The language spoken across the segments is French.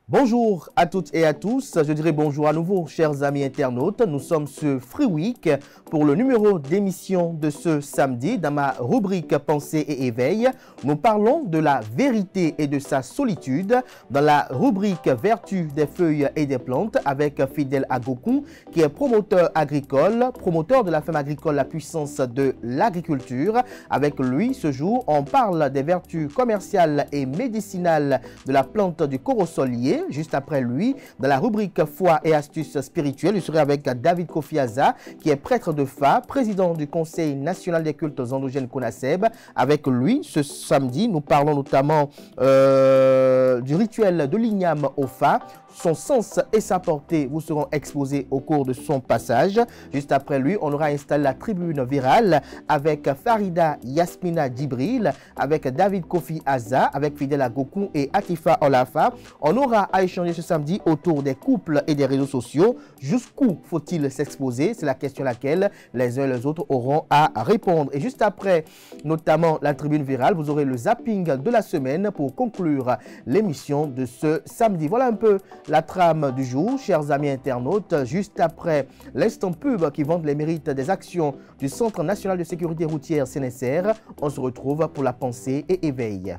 Bonjour à toutes et à tous, je dirais bonjour à nouveau chers amis internautes. Nous sommes ce Free Week pour le numéro d'émission de ce samedi. Dans ma rubrique Pensée et éveil, nous parlons de la vérité et de sa solitude. Dans la rubrique Vertu des feuilles et des plantes avec Fidèle Agokou qui est promoteur agricole, promoteur de la femme agricole, la puissance de l'agriculture. Avec lui ce jour, on parle des vertus commerciales et médicinales de la plante du corosolier. Juste après lui, dans la rubrique Foi et astuces spirituelles, je serai avec David Kofi Aza, qui est prêtre de Fa, président du Conseil national des cultes endogènes CONASEB. Avec lui, ce samedi, nous parlons notamment du rituel de l'igname au Fa. Son sens et sa portée vous seront exposés au cours de son passage. Juste après lui, on aura installé la tribune virale avec Farida Yasmina Djibril, avec David Kofi Aza, avec Fidèle Agokou et Atifa Olafa. On aura à échanger ce samedi autour des couples et des réseaux sociaux. Jusqu'où faut-il s'exposer? C'est la question à laquelle les uns et les autres auront à répondre. Et juste après, notamment la tribune virale, vous aurez le zapping de la semaine pour conclure l'émission de ce samedi. Voilà un peu la trame du jour, chers amis internautes. Juste après l'instant pub qui vante les mérites des actions du Centre national de sécurité routière CNSR, on se retrouve pour la pensée et éveil.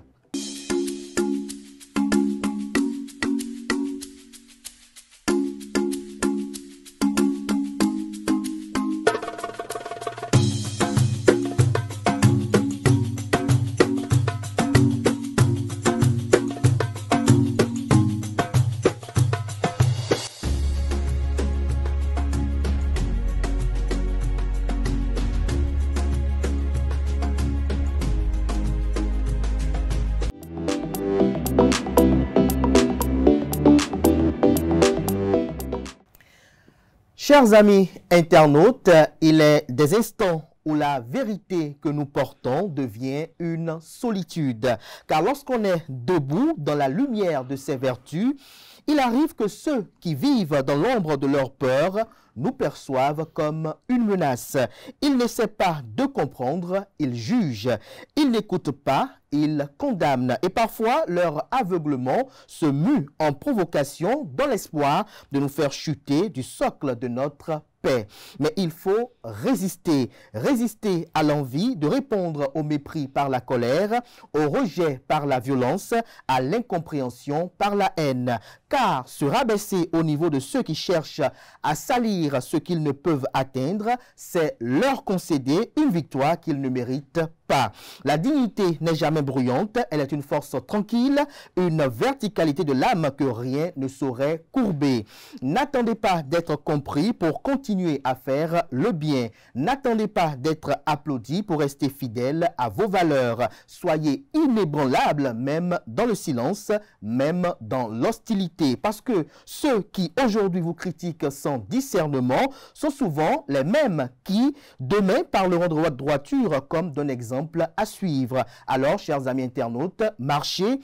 Chers amis internautes, il est des instants où la vérité que nous portons devient une solitude. Car lorsqu'on est debout dans la lumière de ses vertus, il arrive que ceux qui vivent dans l'ombre de leur peur nous perçoivent comme une menace. Ils n'essaient pas de comprendre, ils jugent. Ils n'écoutent pas, ils condamnent. Et parfois, leur aveuglement se mue en provocation dans l'espoir de nous faire chuter du socle de notre paix. Mais il faut résister. Résister à l'envie de répondre au mépris par la colère, au rejet par la violence, à l'incompréhension par la haine. Car se rabaisser au niveau de ceux qui cherchent à salir ce qu'ils ne peuvent atteindre, c'est leur concéder une victoire qu'ils ne méritent pas. La dignité n'est jamais bruyante, elle est une force tranquille, une verticalité de l'âme que rien ne saurait courber. N'attendez pas d'être compris pour continuer à faire le bien. N'attendez pas d'être applaudi pour rester fidèle à vos valeurs. Soyez inébranlables même dans le silence, même dans l'hostilité. Parce que ceux qui aujourd'hui vous critiquent sans discernement sont souvent les mêmes qui demain parleront de votre droiture comme d'un exemple à suivre. Alors, chers amis internautes, marchez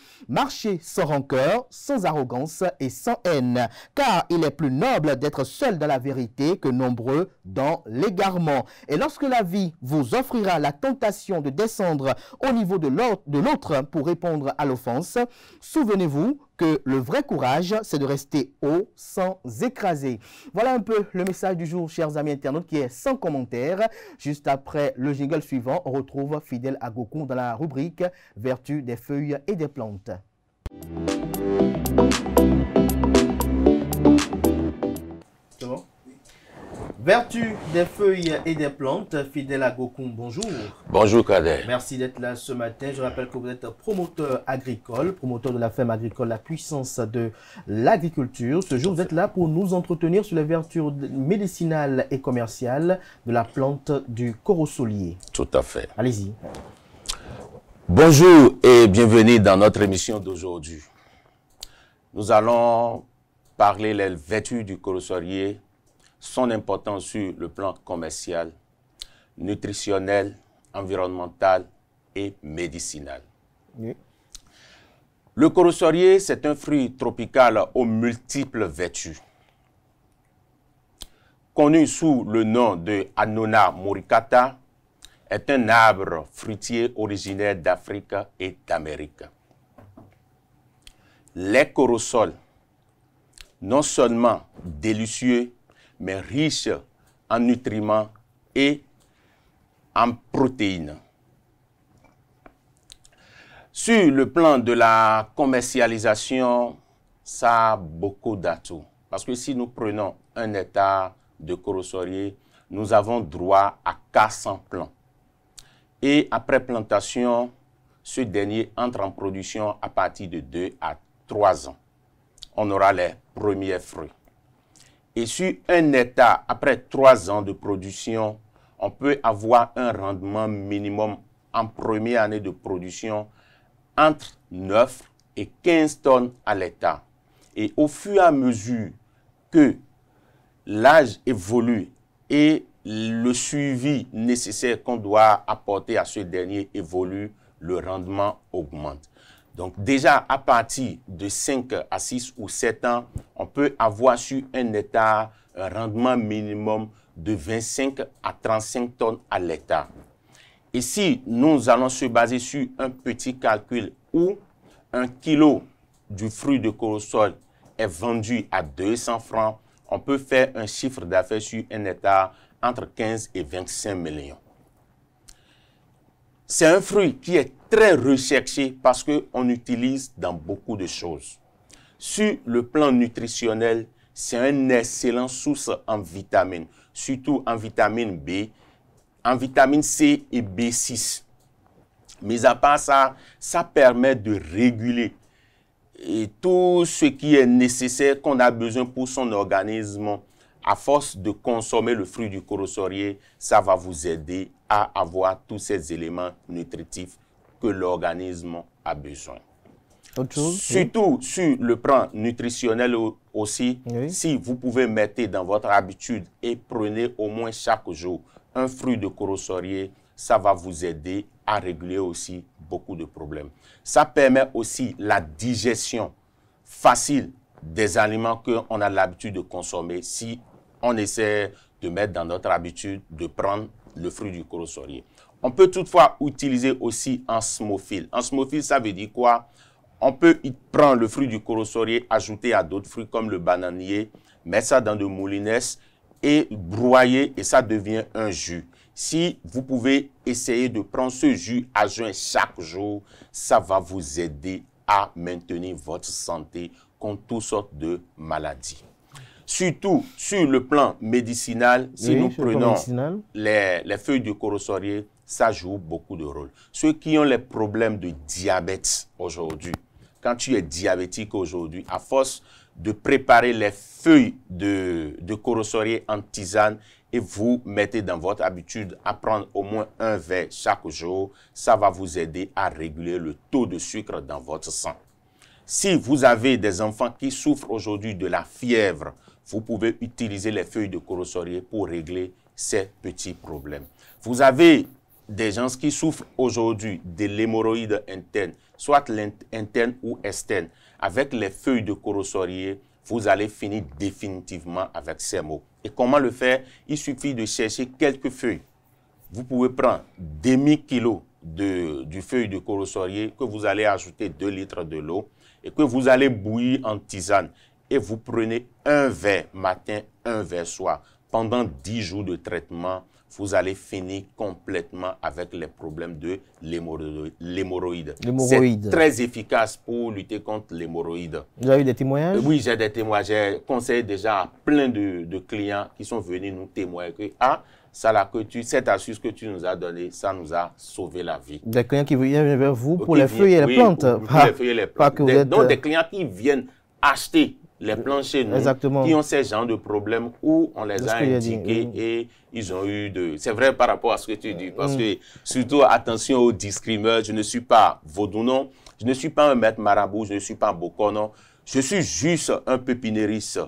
sans rancœur, sans arrogance et sans haine. Car il est plus noble d'être seul dans la vérité que nombreux dans l'égarement. Et lorsque la vie vous offrira la tentation de descendre au niveau de l'autre pour répondre à l'offense, souvenez-vous que le vrai courage, c'est de rester haut sans écraser. Voilà un peu le message du jour, chers amis internautes, qui est sans commentaire. Juste après le jingle suivant, on retrouve Fidèle Agokou dans la rubrique Vertu des feuilles et des plantes. C'est bon? Vertu des feuilles et des plantes, Fidèle Agokou, bonjour. Bonjour Kader. Merci d'être là ce matin. Je rappelle que vous êtes promoteur agricole, promoteur de la ferme agricole, la puissance de l'agriculture. Ce jour, vous êtes là pour nous entretenir sur les vertus médicinales et commerciales de la plante du corosolier. Tout à fait. Allez-y. Bonjour et bienvenue dans notre émission d'aujourd'hui. Nous allons parler les vertus du corosorier, son importance sur le plan commercial, nutritionnel, environnemental et médicinal. Oui. Le corosorier, c'est un fruit tropical aux multiples vertus. Connu sous le nom de Annona muricata, est un arbre fruitier originaire d'Afrique et d'Amérique. Les corosols, non seulement délicieux, mais riches en nutriments et en protéines. Sur le plan de la commercialisation, ça a beaucoup d'atouts. Parce que si nous prenons un hectare de corosorier, nous avons droit à 400 plants. Et après plantation, ce dernier entre en production à partir de 2 à 3 ans. On aura les premiers fruits. Et sur un hectare, après 3 ans de production, on peut avoir un rendement minimum en première année de production entre 9 et 15 tonnes à l'hectare. Et au fur et à mesure que l'âge évolue et le suivi nécessaire qu'on doit apporter à ce dernier évolue, le rendement augmente. Donc déjà à partir de 5 à 6 ou 7 ans, on peut avoir sur un hectare un rendement minimum de 25 à 35 tonnes à l'hectare. Et si nous allons se baser sur un petit calcul où 1 kilo du fruit de corosol est vendu à 200 francs, on peut faire un chiffre d'affaires sur un hectare entre 15 et 25 millions. C'est un fruit qui est très recherché parce qu'on l'utilise dans beaucoup de choses. Sur le plan nutritionnel, c'est une excellente source en vitamines, surtout en vitamine B, en vitamine C et B6. Mais à part ça, ça permet de réguler et tout ce qui est nécessaire qu'on a besoin pour son organisme. À force de consommer le fruit du corosorier, ça va vous aider à avoir tous ces éléments nutritifs que l'organisme a besoin. Autre chose, surtout sur le plan nutritionnel aussi, si vous pouvez mettre dans votre habitude et prenez au moins chaque jour un fruit de corosorier, ça va vous aider à réguler aussi beaucoup de problèmes. Ça permet aussi la digestion facile des aliments qu'on a l'habitude de consommer si on essaie de mettre dans notre habitude de prendre le fruit du corosorier. On peut toutefois utiliser aussi un smophile. Un smophile, ça veut dire quoi? On peut prendre le fruit du corosorier, ajouter à d'autres fruits comme le bananier, mettre ça dans de moulines et broyer et ça devient un jus. Si vous pouvez essayer de prendre ce jus à jeun chaque jour, ça va vous aider à maintenir votre santé contre toutes sortes de maladies. Surtout sur le plan médicinal, si nous prenons les feuilles de corosorier, ça joue beaucoup de rôle. Ceux qui ont les problèmes de diabète aujourd'hui, quand tu es diabétique aujourd'hui, à force de préparer les feuilles de corosorier en tisane et vous mettez dans votre habitude à prendre au moins un verre chaque jour, ça va vous aider à réguler le taux de sucre dans votre sang. Si vous avez des enfants qui souffrent aujourd'hui de la fièvre, vous pouvez utiliser les feuilles de corosorier pour régler ces petits problèmes. Vous avez des gens qui souffrent aujourd'hui de l'hémorroïde interne, soit interne ou externe. Avec les feuilles de corosorier, vous allez finir définitivement avec ces maux. Et comment le faire? Il suffit de chercher quelques feuilles. Vous pouvez prendre demi-kilo du feuille de corosorier que vous allez ajouter 2 litres de l'eau et que vous allez bouillir en tisane. Et vous prenez un verre matin, un verre soir. Pendant 10 jours de traitement, vous allez finir complètement avec les problèmes de l'hémorroïde. C'est très efficace pour lutter contre l'hémorroïde. Vous avez eu des témoignages? Oui, j'ai des témoignages. J'ai conseillé déjà à plein de clients qui sont venus nous témoigner que cette astuce que tu nous as donnée, ça nous a sauvé la vie. Des clients qui viennent vers vous pour les feuilles et les plantes? Pour les feuilles et les plantes. Donc des clients qui viennent acheter les plantes chez nous, qui ont ces genres de problèmes où on les a indiqués et ils ont eu de... C'est vrai par rapport à ce que tu dis, parce que surtout attention aux discrimeurs, je ne suis pas vaudounon, je ne suis pas un maître marabout, je ne suis pas bokono, Je suis juste un pépinériste.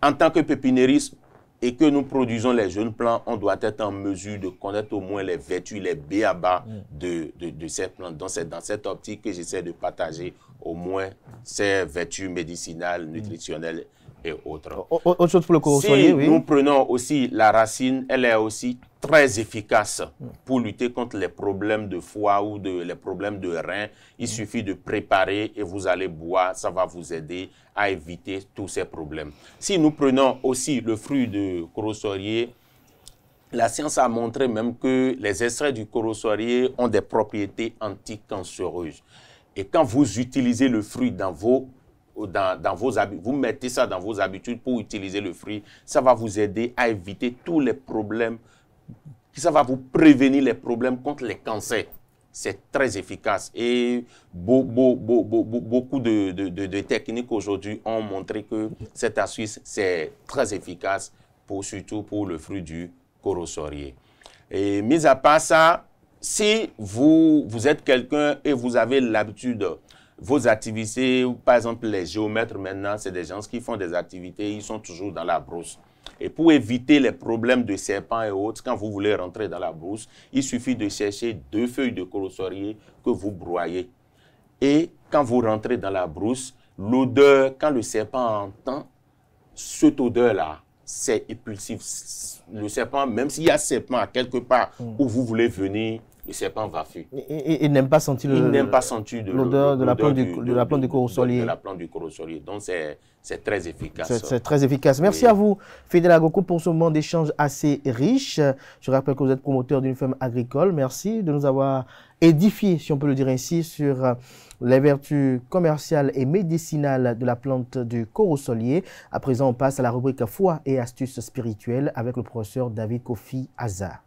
En tant que pépinériste et que nous produisons les jeunes plants, on doit être en mesure de connaître au moins les vertus, les b.a.-ba de ces plantes. Donc c'est dans cette optique que j'essaie de partager au moins ces vertus médicinales, nutritionnelles et autres. Autre chose pour le corosolier, si oui. nous prenons aussi la racine, elle est aussi très efficace pour lutter contre les problèmes de foie ou les problèmes de rein. Il suffit de préparer et vous allez boire, ça va vous aider à éviter tous ces problèmes. Si nous prenons aussi le fruit de corosolier, la science a montré même que les extraits du corosolier ont des propriétés anticancéreuses. Et quand vous utilisez le fruit dans vos habitudes, vous mettez ça dans vos habitudes pour utiliser le fruit, ça va vous aider à éviter tous les problèmes, ça va vous prévenir les problèmes contre les cancers. C'est très efficace et beaucoup de techniques aujourd'hui ont montré que cette astuce, c'est très efficace, surtout pour le fruit du corosolier. Et mis à part ça, si vous êtes quelqu'un et vous avez l'habitude, vos activités, par exemple les géomètres maintenant, c'est des gens qui font des activités, ils sont toujours dans la brousse. Et pour éviter les problèmes de serpents et autres, quand vous voulez rentrer dans la brousse, il suffit de chercher 2 feuilles de corosolier que vous broyez. Et quand vous rentrez dans la brousse, l'odeur, quand le serpent entend, cette odeur-là, c'est épulsif. Le serpent, même s'il y a serpent à quelque part où vous voulez venir, le serpent va fuir. Il n'aime pas sentir l'odeur de la plante du corosolier. De la plante du corosolier. Donc, c'est très efficace. C'est très efficace. Merci à vous, Fidèle Agoko, pour ce moment d'échange assez riche. Je rappelle que vous êtes promoteur d'une ferme agricole. Merci de nous avoir édifié, si on peut le dire ainsi, sur les vertus commerciales et médicinales de la plante du corosolier. À présent, on passe à la rubrique foi et astuces spirituelles avec le professeur David Kofi Aza.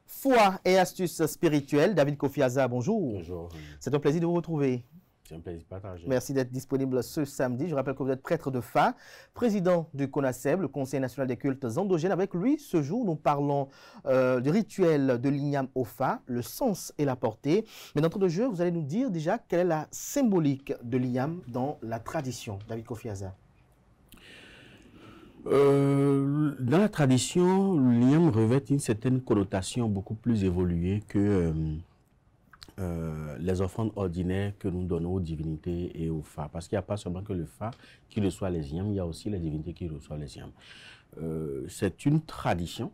Foi et astuces spirituelles, David Kofi Aza, bonjour. Bonjour. C'est un plaisir de vous retrouver. C'est un plaisir partagé. Merci d'être disponible ce samedi. Je rappelle que vous êtes prêtre de Fa, président du CONASEB, le Conseil national des cultes endogènes. Avec lui, ce jour, nous parlons du rituel de l'igname au Fa, le sens et la portée. Mais d'entrée de jeu, vous allez nous dire déjà quelle est la symbolique de l'igname dans la tradition. David Kofi Aza. Dans la tradition, l'igname revêt une certaine connotation beaucoup plus évoluée que les offrandes ordinaires que nous donnons aux divinités et aux Fa. Parce qu'il n'y a pas seulement que le Fa qui reçoit les ignames, il y a aussi les divinités qui reçoivent les ignames. C'est une tradition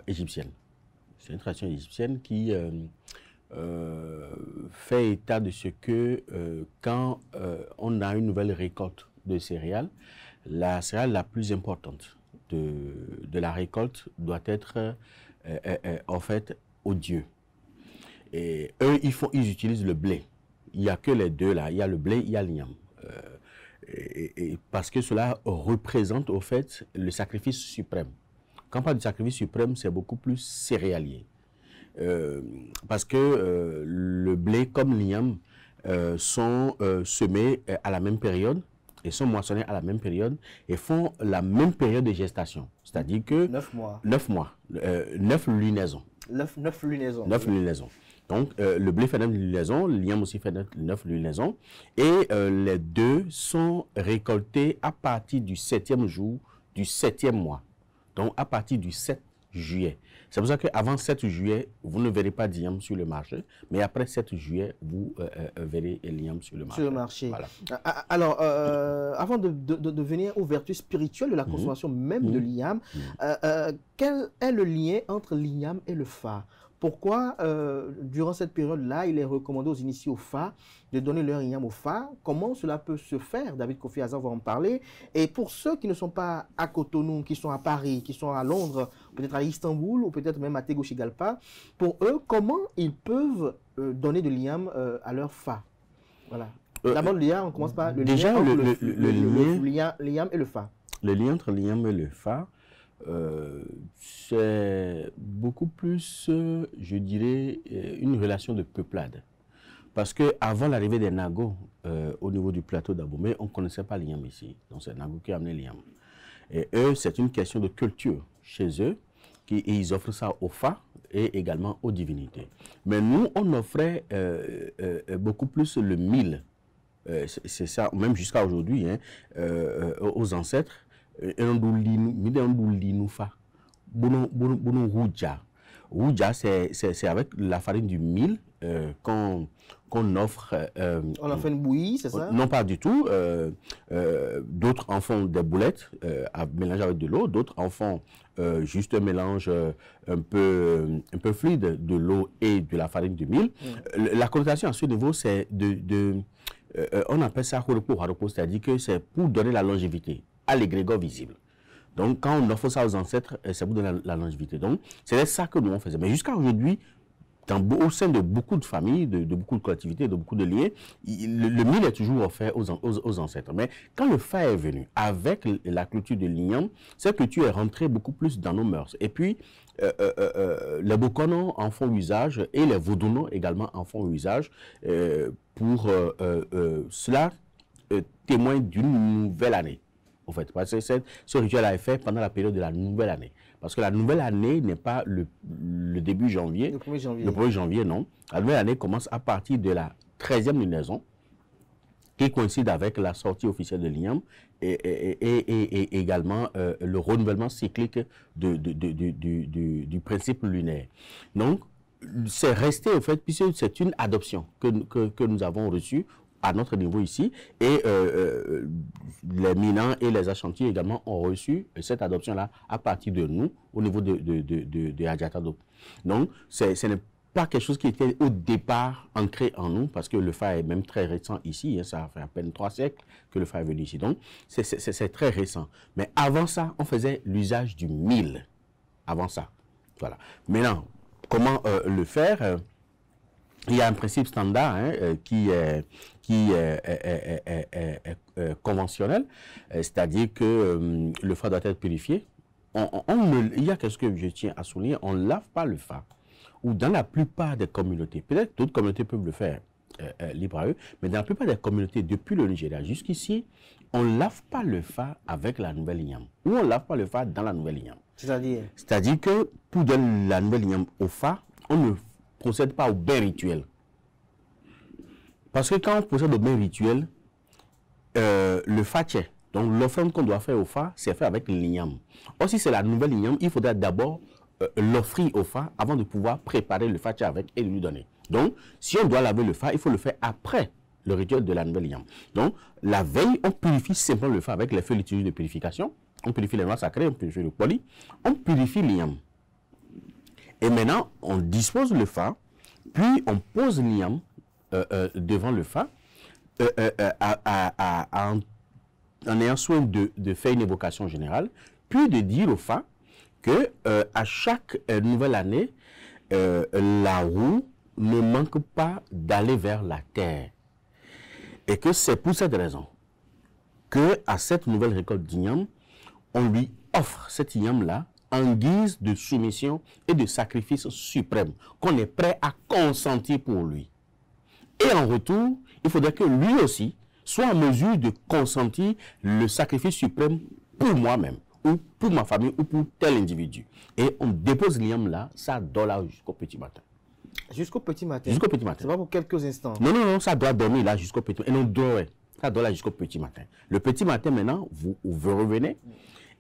égyptienne. C'est une tradition égyptienne qui fait état de ce que quand on a une nouvelle récolte de céréales, la céréale la plus importante de la récolte doit être offerte aux dieux. Et eux, ils utilisent le blé. Il n'y a que les deux là. Il y a le blé, il y a l'igname. Parce que cela représente au fait le sacrifice suprême. Quand on parle du sacrifice suprême, c'est beaucoup plus céréalier. Parce que le blé comme l'igname sont semés à la même période et sont moissonnés à la même période et font la même période de gestation. C'est-à-dire que 9 mois. 9 mois. 9 lunaisons. 9 lunaisons. 9 lunaisons. Donc, le blé fait 9 lunaisons, l'igname aussi fait 9 lunaisons. Et les deux sont récoltés à partir du 7e jour du 7e mois. Donc, à partir du 7 juillet. C'est pour ça qu'avant 7 juillet, vous ne verrez pas d'igname sur le marché. Mais après 7 juillet, vous verrez l'igname sur le marché. Sur le marché. Voilà. Alors, avant de venir aux vertus spirituelles de la consommation même de l'igname, quel est le lien entre l'igname et le Fa? Pourquoi, durant cette période-là, il est recommandé aux initiés au Fa de donner leur igname au Fa? Comment cela peut se faire? David Kofi Aza va en parler. Et pour ceux qui ne sont pas à Cotonou, qui sont à Paris, qui sont à Londres, peut-être à Istanbul, ou peut-être même à Tegucigalpa, pour eux, comment ils peuvent donner de l'igname à leur Fa? Voilà. D'abord, l'igname, on commence par le déjà, lien entre l'igname et le Fa. Le lien entre l'igname et le Fa, c'est beaucoup plus, je dirais, une relation de peuplade. Parce qu'avant l'arrivée des Nagos au niveau du plateau d'Abomey, on ne connaissait pas l'igname ici. Donc c'est Nago qui a amené l'igname. Et eux, c'est une question de culture chez eux. Et ils offrent ça au Fa. et également aux divinités. Mais nous, on offrait beaucoup plus le mil. C'est ça, même jusqu'à aujourd'hui, hein, aux ancêtres. Rouja, c'est avec la farine du mil qu'on offre. On en fait une bouillie, c'est ça? Non, pas du tout. D'autres en font des boulettes à mélanger avec de l'eau. D'autres en font juste un mélange un peu fluide de l'eau et de la farine du mil. La connotation à ce niveau, c'est on appelle ça horopo, c'est-à-dire que c'est pour donner la longévité à l'égrégore visible. Donc, quand on offre ça aux ancêtres, c'est pour donner la longévité. Donc, c'est ça que nous on faisait. Mais jusqu'à aujourd'hui, au sein de beaucoup de familles, de beaucoup de collectivités, de beaucoup de liens, le mil est toujours offert aux ancêtres. Mais quand le fa est venu, avec la culture de l'igname, cette culture est rentrée beaucoup plus dans nos mœurs. Et puis, les Bokono en font usage et les Vodouno également en font usage pour cela témoigne d'une nouvelle année. En fait, parce que ce rituel a été fait pendant la période de la nouvelle année. Parce que la nouvelle année n'est pas le début janvier. Le 1er janvier. Le 1er janvier, non. La nouvelle année commence à partir de la 13e lunaison, qui coïncide avec la sortie officielle de l'igname et également le renouvellement cyclique du principe lunaire. Donc, c'est resté, en fait, puisque c'est une adoption que nous avons reçue à notre niveau ici, et les Minans et les Ashanti également ont reçu cette adoption-là à partir de nous, au niveau de Adjatado. Donc, ce n'est pas quelque chose qui était au départ ancré en nous, parce que le fa est même très récent ici, hein, ça fait à peine 3 siècles que le fa est venu ici, donc c'est très récent. Mais avant ça, on faisait l'usage du mil, avant ça. Voilà. Maintenant, comment le faire? Il y a un principe standard qui est conventionnel, c'est-à-dire que le fa doit être purifié. Il y a quelque chose que je tiens à souligner, on ne lave pas le fa. Ou dans la plupart des communautés, peut-être d'autres communautés peuvent le faire libre à eux, mais dans la plupart des communautés, depuis le Nigeria jusqu'ici, on ne lave pas le fa avec la nouvelle igname. Ou on ne lave pas le fa dans la nouvelle igname. C'est-à-dire que pour donner la nouvelle igname au fa, on ne procède pas au bain rituel. Parce que quand on procède au bain rituel, le fa tchè, donc l'offrande qu'on doit faire au fa, c'est fait avec l'igname. Or, si c'est la nouvelle igname, il faudra d'abord l'offrir au fa avant de pouvoir préparer le fa tchè avec et lui donner. Donc, si on doit laver le fa, il faut le faire après le rituel de la nouvelle igname. Donc, la veille, on purifie simplement le fa avec les feux liturgiques de purification. On purifie les noix sacrées, on purifie le poli, on purifie l'igname. Et maintenant, on dispose le fa, puis on pose l'igname devant le fa, en ayant soin de faire une évocation générale, puis de dire au fa que à chaque nouvelle année, la roue ne manque pas d'aller vers la terre. Et que c'est pour cette raison que à cette nouvelle récolte d'igname, on lui offre cet igname-là en guise de soumission et de sacrifice suprême, qu'on est prêt à consentir pour lui. Et en retour, il faudrait que lui aussi soit en mesure de consentir le sacrifice suprême pour moi-même, ou pour ma famille, ou pour tel individu. Et on dépose l'igname là, ça dort là jusqu'au petit matin. Jusqu'au petit matin? Jusqu'au petit matin. C'est pas pour quelques instants? Non, non, non, ça doit dormir là jusqu'au petit matin. Et non, dort, ça dort là jusqu'au petit matin. Le petit matin maintenant, vous revenez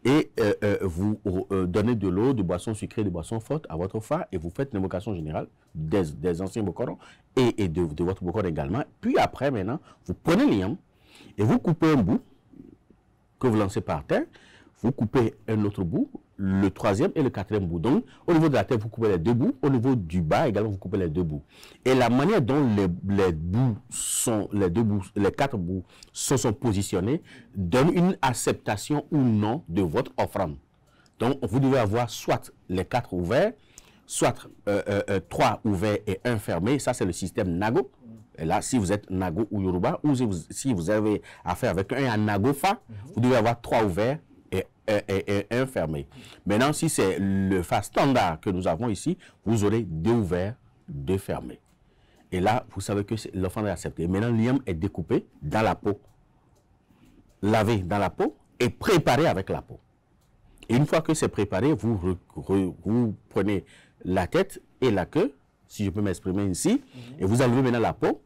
et vous donnez de l'eau, de boissons sucrées, de boissons fortes à votre fa et vous faites une invocation générale des anciens Bokoro et de votre Bokoro également. Puis après, maintenant, vous prenez l'igname et vous coupez un bout que vous lancez par terre, vous coupez un autre bout, le troisième et le quatrième bout. Donc, au niveau de la terre, vous coupez les deux bouts, au niveau du bas également, vous coupez les deux bouts. Et la manière dont les quatre bouts sont positionnés donne une acceptation ou non de votre offrande. Donc, vous devez avoir soit les 4 ouverts, soit 3 ouverts et 1 fermé. Ça, c'est le système Nago. Et là, si vous êtes Nago ou Yoruba, ou si vous avez affaire avec un Nago Fa, vous devez avoir 3 ouverts et 1 fermé. Maintenant, si c'est le Fa standard que nous avons ici, vous aurez 2 ouverts, 2 fermés. Et là, vous savez que l'offrande est acceptée. Maintenant, l'igname est découpé dans la peau, lavé dans la peau et préparé avec la peau. Et une fois que c'est préparé, vous prenez la tête et la queue, si je peux m'exprimer ici, et vous enlevez maintenant la peau.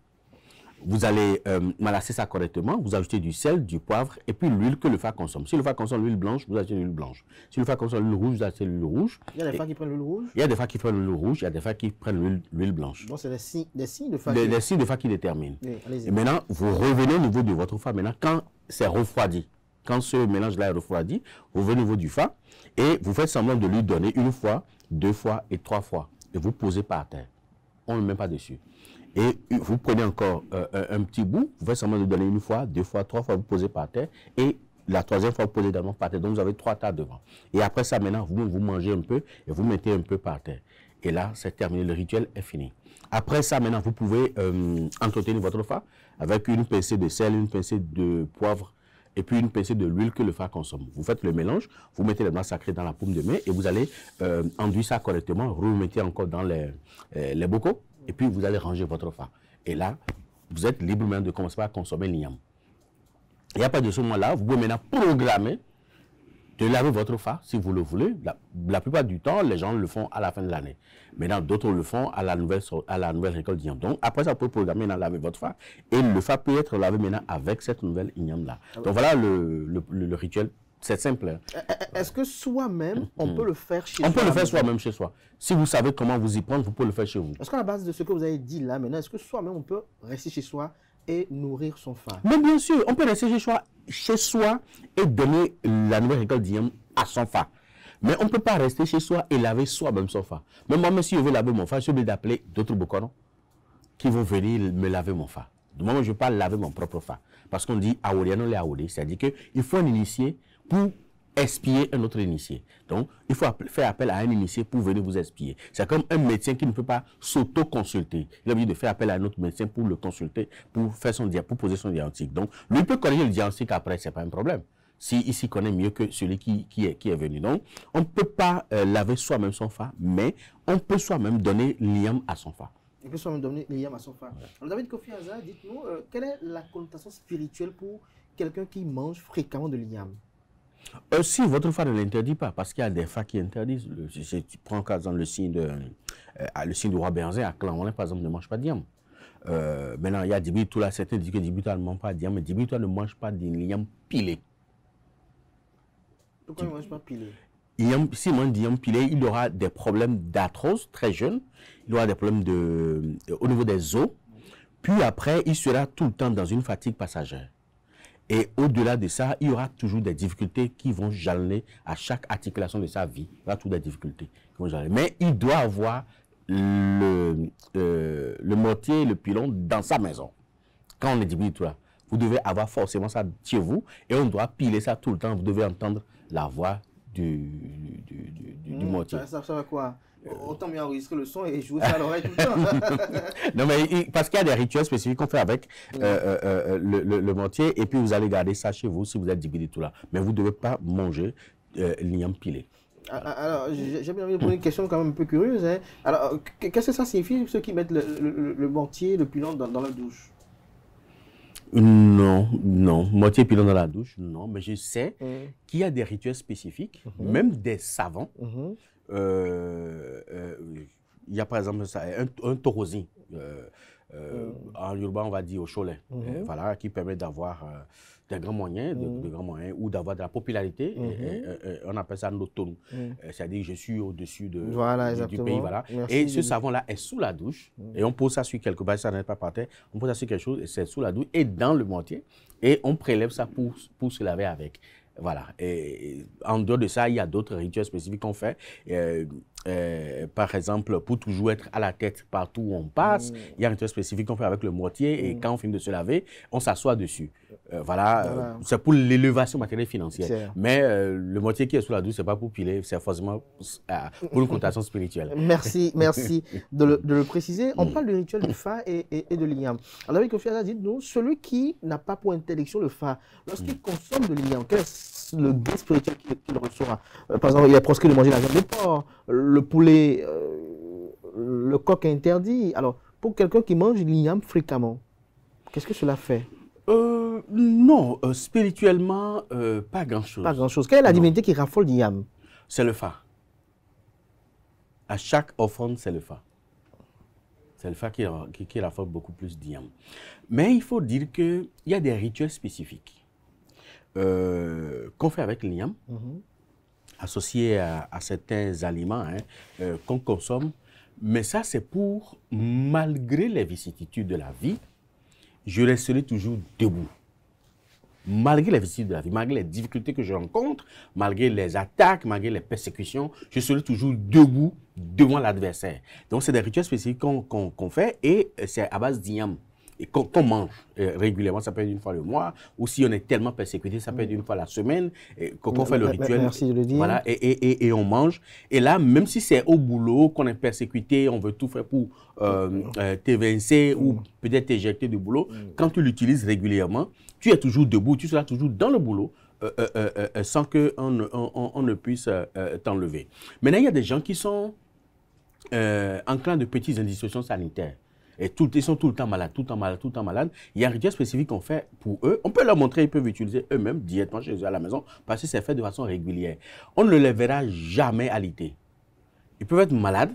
Vous allez malasser ça correctement, vous ajoutez du sel, du poivre et puis l'huile que le Fa consomme. Si le Fa consomme l'huile blanche, vous ajoutez l'huile blanche. Si le Fa consomme l'huile rouge, vous ajoutez l'huile rouge. Il y a des Fa qui prennent l'huile rouge? Il y a des Fa qui prennent l'huile rouge, il y a des Fa qui prennent l'huile blanche. Donc c'est des signes de Fa. Les signes de Fa qui déterminent. Oui, et maintenant, vous revenez au niveau de votre Fa. Maintenant, quand c'est refroidi, quand ce mélange-là est refroidi, vous revenez au niveau du Fa et vous faites semblant de lui donner une fois, 2 fois et 3 fois. Et vous posez par terre. On ne le met pas dessus. Et vous prenez encore un petit bout, vous faites semblant de donner 1 fois, 2 fois, 3 fois, vous posez par terre. Et la 3e fois, vous posez également par terre. Donc, vous avez 3 tas devant. Et après ça, maintenant, vous mangez un peu et vous mettez un peu par terre. Et là, c'est terminé. Le rituel est fini. Après ça, maintenant, vous pouvez entretenir votre Fa avec une pincée de sel, une pincée de poivre et puis une pincée de l'huile que le Fa consomme. Vous faites le mélange, vous mettez les noix sacrées dans la paume de main et vous allez enduire ça correctement, vous remettez encore dans les bocaux. Et puis, vous allez ranger votre Fa. Et là, vous êtes libre maintenant de commencer à consommer l'igname. Et à partir de ce moment-là, vous pouvez maintenant programmer de laver votre Fa, si vous le voulez. La plupart du temps, les gens le font à la fin de l'année. Maintenant, d'autres le font à la nouvelle récolte d'igname. Donc, après ça, vous pouvez programmer maintenant laver votre Fa. Et le Fa peut être lavé maintenant avec cette nouvelle igname-là. Donc, voilà le rituel. C'est simple. Hein. Est-ce que soi-même, on peut le faire chez soi? On peut le faire soi-même chez soi. Si vous savez comment vous y prendre, vous pouvez le faire chez vous. Est-ce qu'à la base de ce que vous avez dit là maintenant, est-ce que soi-même, on peut rester chez soi et nourrir son Fa? Mais bien sûr, on peut rester chez soi et donner la nouvelle récolte d'igname à son Fa. Mais on ne peut pas rester chez soi et laver soi-même son Fa. Même moi, si je veux laver mon Fa, je suis obligé d'appeler d'autres bokonos qui vont venir me laver mon Fa. Du moment où je ne veux pas laver mon propre Fa. Parce qu'on dit Aouliano le Aouli, c'est-à-dire qu'il faut un initié pour espier un autre initié. Donc, il faut faire appel à un initié pour venir vous espier. C'est comme un médecin qui ne peut pas s'auto-consulter. Il a obligé de faire appel à un autre médecin pour le consulter, pour poser son diagnostic. Donc, lui peut corriger le diagnostic après, ce n'est pas un problème. S'il s'y connaît mieux que celui qui est venu. Donc, on ne peut pas laver soi-même son Fa, mais on peut soi-même donner l'igname à son Fa. Il peut soi-même donner l'igname à son Fa. Alors, David Kofi Aza, dites-nous, quelle est la connotation spirituelle pour quelqu'un qui mange fréquemment de l'igname? Si votre Fa ne l'interdit pas, parce qu'il y a des Fa qui interdisent. Si tu prends par exemple le signe du roi Béhanzin, à Clanolin, par exemple, ne mange pas d'igname. Maintenant, il y a Dibitoula, certains disent que Dibitoula ne mange pas d'igname, mais Dibitoula ne mange pas d'igname pilé. Pourquoi il ne mange pas pilé? S'il mange d'igname pilé, il aura des problèmes d'arthrose très jeune, il aura des problèmes au niveau des os, puis après, il sera tout le temps dans une fatigue passagère. Et au-delà de ça, il y aura toujours des difficultés qui vont jalonner à chaque articulation de sa vie. Il y aura toujours des difficultés qui vont jalonner. Mais il doit avoir le mortier et le pilon dans sa maison. Quand on est dit tout là, vous devez avoir forcément ça chez vous et on doit piler ça tout le temps. Vous devez entendre la voix du mortier. Ça va quoi? Autant mieux enregistrer le son et jouer ça à l'oreille tout le temps. Non, mais parce qu'il y a des rituels spécifiques qu'on fait avec le mortier et puis vous allez garder ça chez vous si vous êtes dibidi tout là. Mais vous ne devez pas manger l'igname pilé. Alors, j'ai bien envie de poser une question quand même un peu curieuse. Hein. Alors, qu'est-ce que ça signifie ceux qui mettent le mortier, le pilon dans la douche? Non, mortier pilon dans la douche, non. Mais je sais qu'il y a des rituels spécifiques, même des savants. Il y a par exemple ça, un torosin, en urbain on va dire au Cholet, voilà, qui permet d'avoir des grands moyens, de grands moyens, ou d'avoir de la popularité. On appelle ça l'autone, c'est-à-dire je suis au-dessus du pays, voilà. Merci. Et ce savon-là est sous la douche, et on pose ça sur quelque part, ça n'est pas par terre, on pose ça sur quelque chose, et c'est sous la douche, et dans le mortier, et on prélève ça pour se laver avec. Voilà. Et en dehors de ça, il y a d'autres rituels spécifiques qu'on fait. Par exemple, pour toujours être à la tête partout où on passe, il y a un rituel spécifique qu'on fait avec le mortier et quand on finit de se laver, on s'assoit dessus. Voilà. C'est pour l'élévation matérielle financière. Mais le mortier qui est sous la douche, ce n'est pas pour piler, c'est forcément pour une connotation spirituelle. Merci de le préciser. On parle du rituel du Fa et de l'igname. Alors, avec Kofi Aza, dites-nous, celui qui n'a pas pour interdiction le Fa, lorsqu'il consomme de l'igname, quel est le gain spirituel qu'il reçoit? Par exemple, il est proscrit de manger la viande de porc, le poulet, le coq est interdit. Alors, pour quelqu'un qui mange l'igname fréquemment, qu'est-ce que cela fait? Non, spirituellement, pas grand-chose. Pas grand-chose. Quelle est la divinité qui raffole l'igname? C'est le Fa. à chaque offrande, c'est le fa. C'est le fa qui rapporte beaucoup plus d'Iam. Mais il faut dire qu'il y a des rituels spécifiques qu'on fait avec l'Iam, associés à certains aliments qu'on consomme. Mais ça, c'est pour, malgré les vicissitudes de la vie, je resterai toujours debout. Malgré les vicissitudes de la vie, malgré les difficultés que je rencontre, malgré les attaques, malgré les persécutions, je serai toujours debout devant l'adversaire. Donc, c'est des rituels spécifiques qu'on fait et c'est à base d'Iam. Et qu'on mange régulièrement, ça peut être une fois le mois, ou si on est tellement persécuté, ça peut être une fois la semaine, qu'on fait le rituel. Merci de le dire. Voilà, et on mange. Et là, même si c'est au boulot, qu'on est persécuté, on veut tout faire pour t'évincer ou peut-être t'éjecter du boulot, quand tu l'utilises régulièrement, tu es toujours debout, tu seras toujours dans le boulot, sans qu'on ne puisse t'enlever. Maintenant, il y a des gens qui sont enclins de petites indispositions sanitaires. Et ils sont tout le temps malades, tout le temps malades, tout le temps malades. Il y a un rituel spécifique qu'on fait pour eux. On peut leur montrer, ils peuvent utiliser eux-mêmes directement chez eux à la maison parce que c'est fait de façon régulière. On ne les verra jamais alité. Ils peuvent être malades,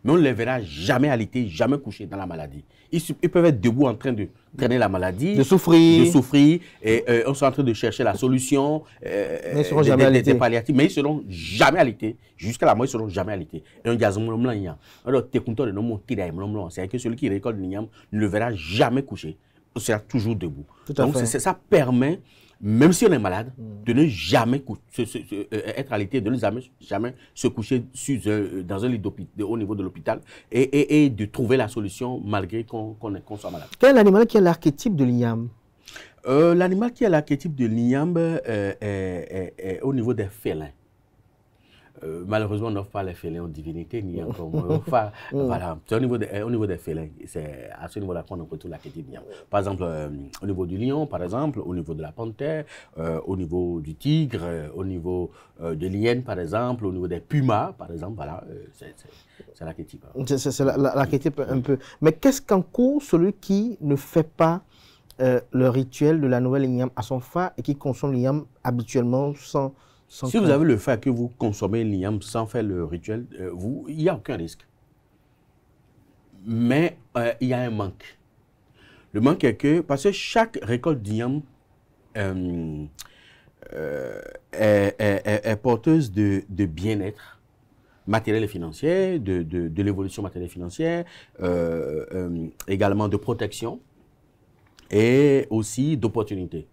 mais on ne les verra jamais alité, jamais couchés dans la maladie. Ils peuvent être debout en train de traîner la maladie, de souffrir, et on est en train de chercher la solution, mais ils seront jamais alités. Des palliatifs, mais ils seront jamais alités. Jusqu'à la mort, ils seront jamais alités. Et on dit, c'est que celui qui récolte l'igname ne le verra jamais couché. Il sera toujours debout. Donc ça permet, même si on est malade, de ne jamais être alité, de ne jamais se coucher dans un lit au niveau de l'hôpital et de trouver la solution malgré qu'on soit malade. Quel est l'animal qui est l'archétype de l'igname? L'animal qui est l'archétype de l'igname est au niveau des félins. Malheureusement, on n'offre pas les félins aux divinités, ni encore moins. Voilà, c'est au niveau des félins. C'est à ce niveau-là qu'on retrouve l'archétype l'igname. Par exemple, au niveau du lion, par exemple, au niveau de la panthère, au niveau du tigre, au niveau de l'hyène, par exemple, au niveau des pumas, par exemple, voilà, c'est l'archétype. C'est l'archétype un peu. Mais qu'est-ce qu'en court celui qui ne fait pas le rituel de la nouvelle l'igname à son fa et qui consomme l'igname habituellement sans si vous avez le fait que vous consommez l'igname sans faire le rituel, il n'y a aucun risque. Mais il y a un manque. Le manque est que, parce que chaque récolte d'igname est porteuse de bien-être matériel et financier, de l'évolution matérielle et financière, également de protection et aussi d'opportunité.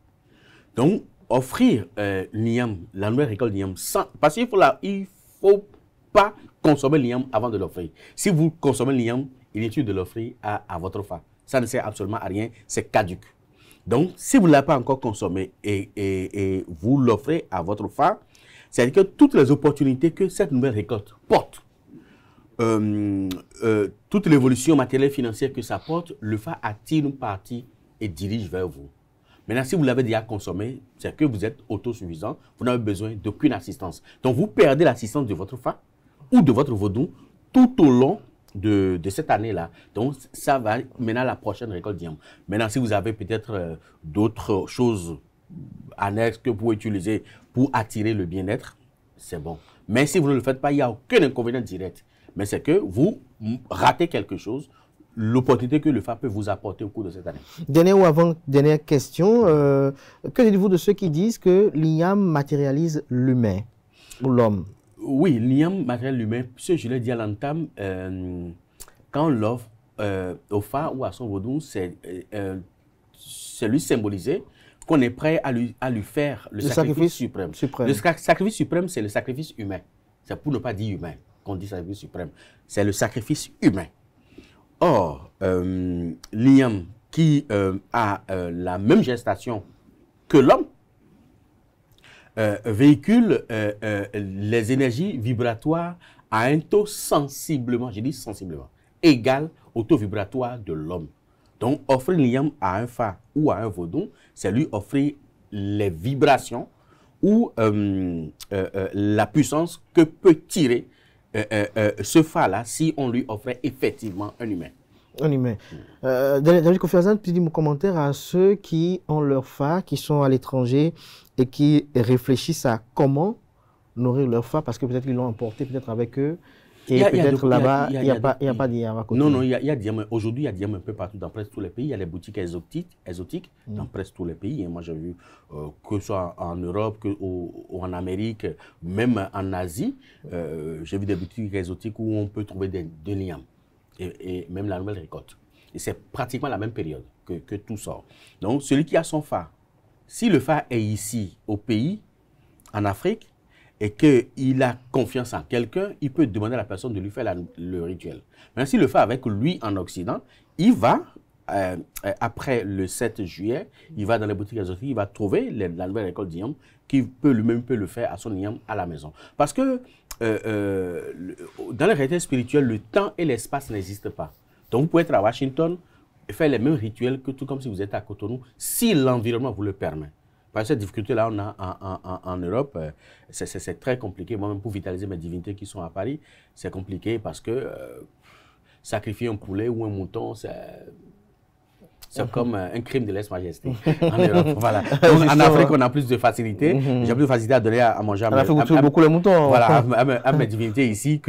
Donc, offrir l'igname, la nouvelle récolte d'igname, parce qu'il ne faut pas consommer l'igname avant de l'offrir. Si vous consommez l'igname, il est utile de l'offrir à votre fa. Ça ne sert absolument à rien, c'est caduc. Donc, si vous ne l'avez pas encore consommé et vous l'offrez à votre fa, c'est-à-dire que toutes les opportunités que cette nouvelle récolte porte, toute l'évolution matérielle et financière que ça porte, le fa attire une partie et dirige vers vous. Maintenant, si vous l'avez déjà consommé, c'est que vous êtes autosuffisant, vous n'avez besoin d'aucune assistance. Donc, vous perdez l'assistance de votre fa ou de votre vaudou tout au long de cette année-là. Donc, ça va maintenant à la prochaine récolte d'igname. Maintenant, si vous avez peut-être d'autres choses annexes que vous pouvez utiliser pour attirer le bien-être, c'est bon. Mais si vous ne le faites pas, il n'y a aucun inconvénient direct. Mais c'est que vous ratez quelque chose, l'opportunité que le fa peut vous apporter au cours de cette année. Dernière ou avant-dernière question, que dites-vous de ceux qui disent que l'igname matérialise l'humain ou l'homme? Oui, l'igname matérialise l'humain. Ce que je l'ai dit à l'entame, quand on l'offre au fa ou à son vaudou, c'est lui symboliser qu'on est prêt à lui faire le sacrifice suprême. Le sacrifice suprême, c'est le sacrifice humain. C'est pour ne pas dire humain qu'on dit sacrifice suprême. C'est le sacrifice humain. Or, l'igname qui a la même gestation que l'homme véhicule les énergies vibratoires à un taux sensiblement, je dis sensiblement, égal au taux vibratoire de l'homme. Donc, offrir l'igname à un fa ou à un vaudou, c'est lui offrir les vibrations ou la puissance que peut tirer ce fa-là si on lui offrait effectivement un humain. Un humain. David Kofi Azan, puis dis mon commentaire à ceux qui ont leur fa, qui sont à l'étranger et qui réfléchissent à comment nourrir leur fa, parce que peut-être qu'ils l'ont emporté peut-être avec eux Et peut-être là-bas, il n'y a pas d'IAM à côté. Non, il y a d'IAM. Aujourd'hui, il y a d'IAM un peu partout dans presque tous les pays. Il y a les boutiques exotiques dans presque tous les pays. Et moi, j'ai vu que ce soit en Europe ou en Amérique, même en Asie, j'ai vu des boutiques exotiques où on peut trouver de l'IAM et même la nouvelle récolte. Et c'est pratiquement la même période que tout sort. Donc, celui qui a son phare, si le phare est ici, au pays, en Afrique, et qu'il a confiance en quelqu'un, il peut demander à la personne de lui faire le rituel. Mais s'il le fait avec lui en Occident, il va, après le 7 juillet, il va dans les boutiques exotiques, il va trouver la nouvelle récolte d'Iyam, qui peut lui-même le faire à son Iyam à la maison. Parce que dans la réalité spirituelle, le temps et l'espace n'existent pas. Donc vous pouvez être à Washington et faire les mêmes rituels que tout comme si vous êtes à Cotonou, si l'environnement vous le permet. Parce que cette difficulté-là, on a en Europe, c'est très compliqué. Moi-même, pour vitaliser mes divinités qui sont à Paris, c'est compliqué parce que sacrifier un poulet ou un mouton, c'est comme un crime de lèse-majesté en Europe. Voilà. Donc, en Afrique, on a plus de facilité. J'ai plus de facilité à donner à manger à beaucoup les moutons. Voilà, à mes divinités ici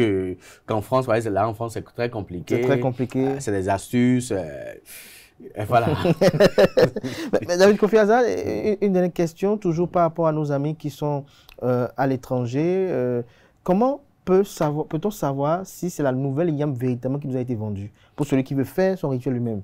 qu'en France. Là, en France, c'est très compliqué. C'est très compliqué. C'est des astuces. Et voilà. Mais David Kofi Azal, une dernière question, toujours par rapport à nos amis qui sont à l'étranger. Comment peut-on savoir si c'est la nouvelle Iyam véritablement qui nous a été vendue pour celui qui veut faire son rituel lui-même?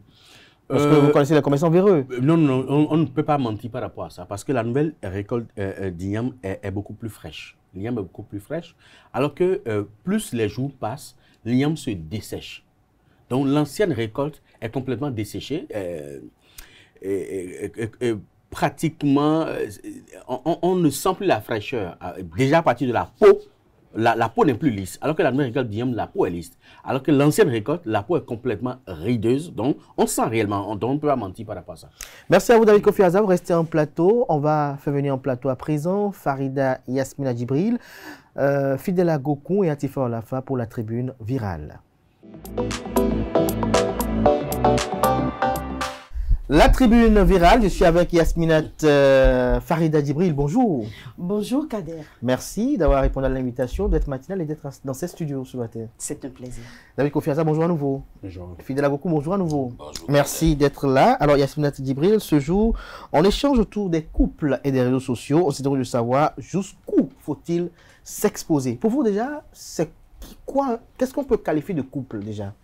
Parce que vous connaissez les commerçants véreux. Non, on ne peut pas mentir par rapport à ça. Parce que la nouvelle récolte d'Iyam est beaucoup plus fraîche. L'Iyam est beaucoup plus fraîche. Alors que plus les jours passent, l'Iyam se dessèche. Donc l'ancienne récolte est complètement desséchée. Pratiquement, on ne sent plus la fraîcheur. Déjà à partir de la peau, la peau n'est plus lisse. Alors que la nouvelle récolte d'Iyam, la peau est lisse. Alors que l'ancienne récolte, la peau est complètement rideuse. Donc on sent réellement, on ne peut pas mentir par rapport à ça. Merci à vous David Kofi Azal, vous restez en plateau. On va faire venir en plateau à présent Farida Yasmina Djibril, fidèle à Gokou et à Tifa Olafa pour la tribune virale. La tribune virale, je suis avec Yasminat Farida Djibril. Bonjour. Bonjour Kader. Merci d'avoir répondu à l'invitation d'être matinale et d'être dans ces studios ce matin. C'est un plaisir. David Kofi Azal, bonjour à nouveau. Bonjour. Fidèle à Gokou, bonjour à nouveau. Bonjour. Merci d'être là. Alors Yasminat Djibril, ce jour, on échange autour des couples et des réseaux sociaux. On s'est demandé de savoir jusqu'où faut-il s'exposer. Pour vous déjà, c'est quoi? Qu'est-ce qu'on peut qualifier de couple déjà?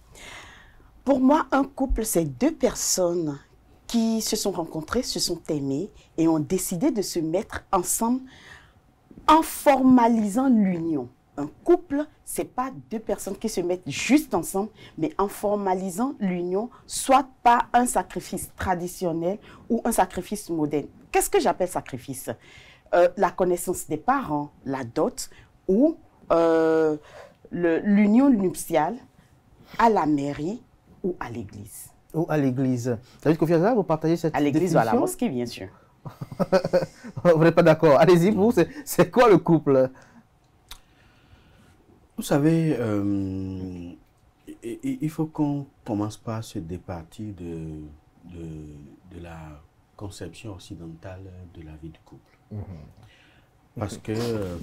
Pour moi, un couple, c'est deux personnes qui se sont rencontrées, se sont aimées et ont décidé de se mettre ensemble en formalisant l'union. Un couple, ce n'est pas deux personnes qui se mettent juste ensemble, mais en formalisant l'union, soit par un sacrifice traditionnel ou un sacrifice moderne. Qu'est-ce que j'appelle sacrifice? La connaissance des parents, la dot ou l'union nuptiale à la mairie ou à l'église. Ou à l'église. David Kofi Azal, vous partagez cette définition? À l'église ou à la mosquée, bien sûr. Vous n'êtes pas d'accord? Allez-y, vous, c'est quoi le couple? Vous savez, il faut qu'on commence par se départir de la conception occidentale de la vie du couple. Parce que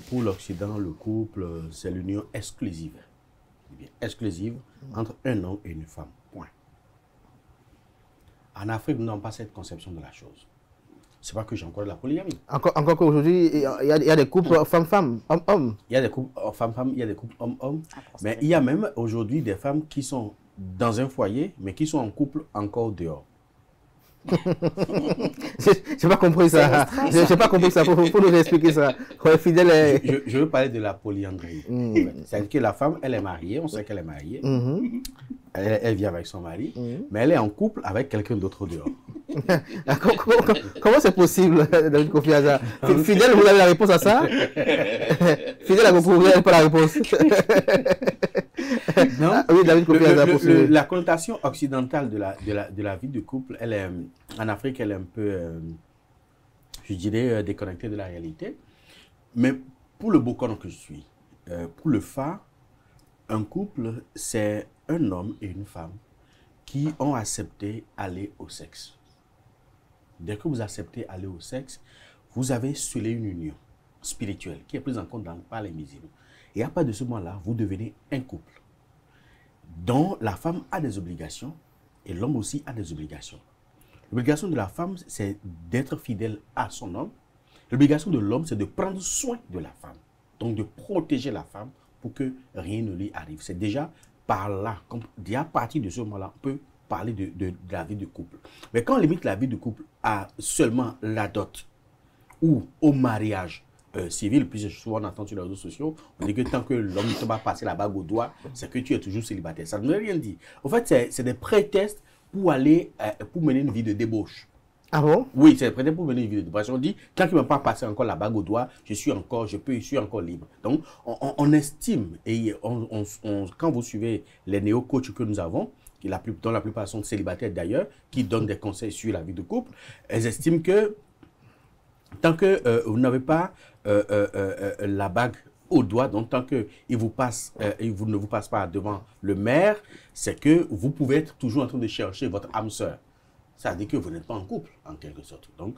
pour l'Occident, le couple, c'est l'union exclusive. Exclusive entre un homme et une femme. Point. En Afrique, nous n'avons pas cette conception de la chose. C'est pas que j'ai encore de la polygamie. Encore qu'aujourd'hui, il y a des couples femme-femme, homme-homme. Il y a des couples femme-femme, il y a des couples homme-homme. Mais il y a même aujourd'hui des femmes qui sont dans un foyer, mais qui sont en couple encore dehors. J'ai pas compris ça. J'ai pas compris ça. Pour nous expliquer ça. Fidèle. Je veux parler de la polyandrie. C'est-à-dire que la femme, elle est mariée, on sait qu'elle est mariée. Elle vit avec son mari, mais elle est en couple avec quelqu'un d'autre dehors. Comment c'est possible, David Kofi Azal? Fidèle, vous avez la réponse à ça? Fidèle à Gokou, vous n'avez pas la réponse. Non, oui, David Kofi Azal, la connotation occidentale de la vie de couple, elle est, en Afrique, elle est un peu, je dirais, déconnectée de la réalité. Mais pour le Bokon que je suis, pour le Fa, un couple, c'est un homme et une femme qui ont accepté aller au sexe. Dès que vous acceptez aller au sexe, vous avez scellé une union spirituelle qui est prise en compte par l'invisible. Et à partir de ce moment-là, vous devenez un couple. dont la femme a des obligations et l'homme aussi a des obligations. L'obligation de la femme, c'est d'être fidèle à son homme. L'obligation de l'homme, c'est de prendre soin de la femme. Donc, de protéger la femme pour que rien ne lui arrive. C'est déjà par là, à partir de ce moment-là, on peut parler de la vie de couple. Mais quand on limite la vie de couple à seulement la dot ou au mariage civil, puis souvent on entend sur les réseaux sociaux, on dit que tant que l'homme ne t'a pas passé la bague au doigt, c'est que tu es toujours célibataire. Ça ne veut rien dire. En fait, c'est des prétextes pour mener une vie de débauche. Ah bon? Oui, c'est peut-être pour mener une vie de débauche. On dit, tant qu'il ne m'a pas passé encore la bague au doigt, je suis encore libre. Donc, on estime, et quand vous suivez les néo-coachs que nous avons, dont la plupart sont célibataires d'ailleurs, qui donnent des conseils sur la vie de couple, elles estiment que tant que vous n'avez pas la bague au doigt, donc tant que il ne vous passe pas devant le maire, c'est que vous pouvez être toujours en train de chercher votre âme sœur. Ça veut dire que vous n'êtes pas en couple, en quelque sorte. Donc,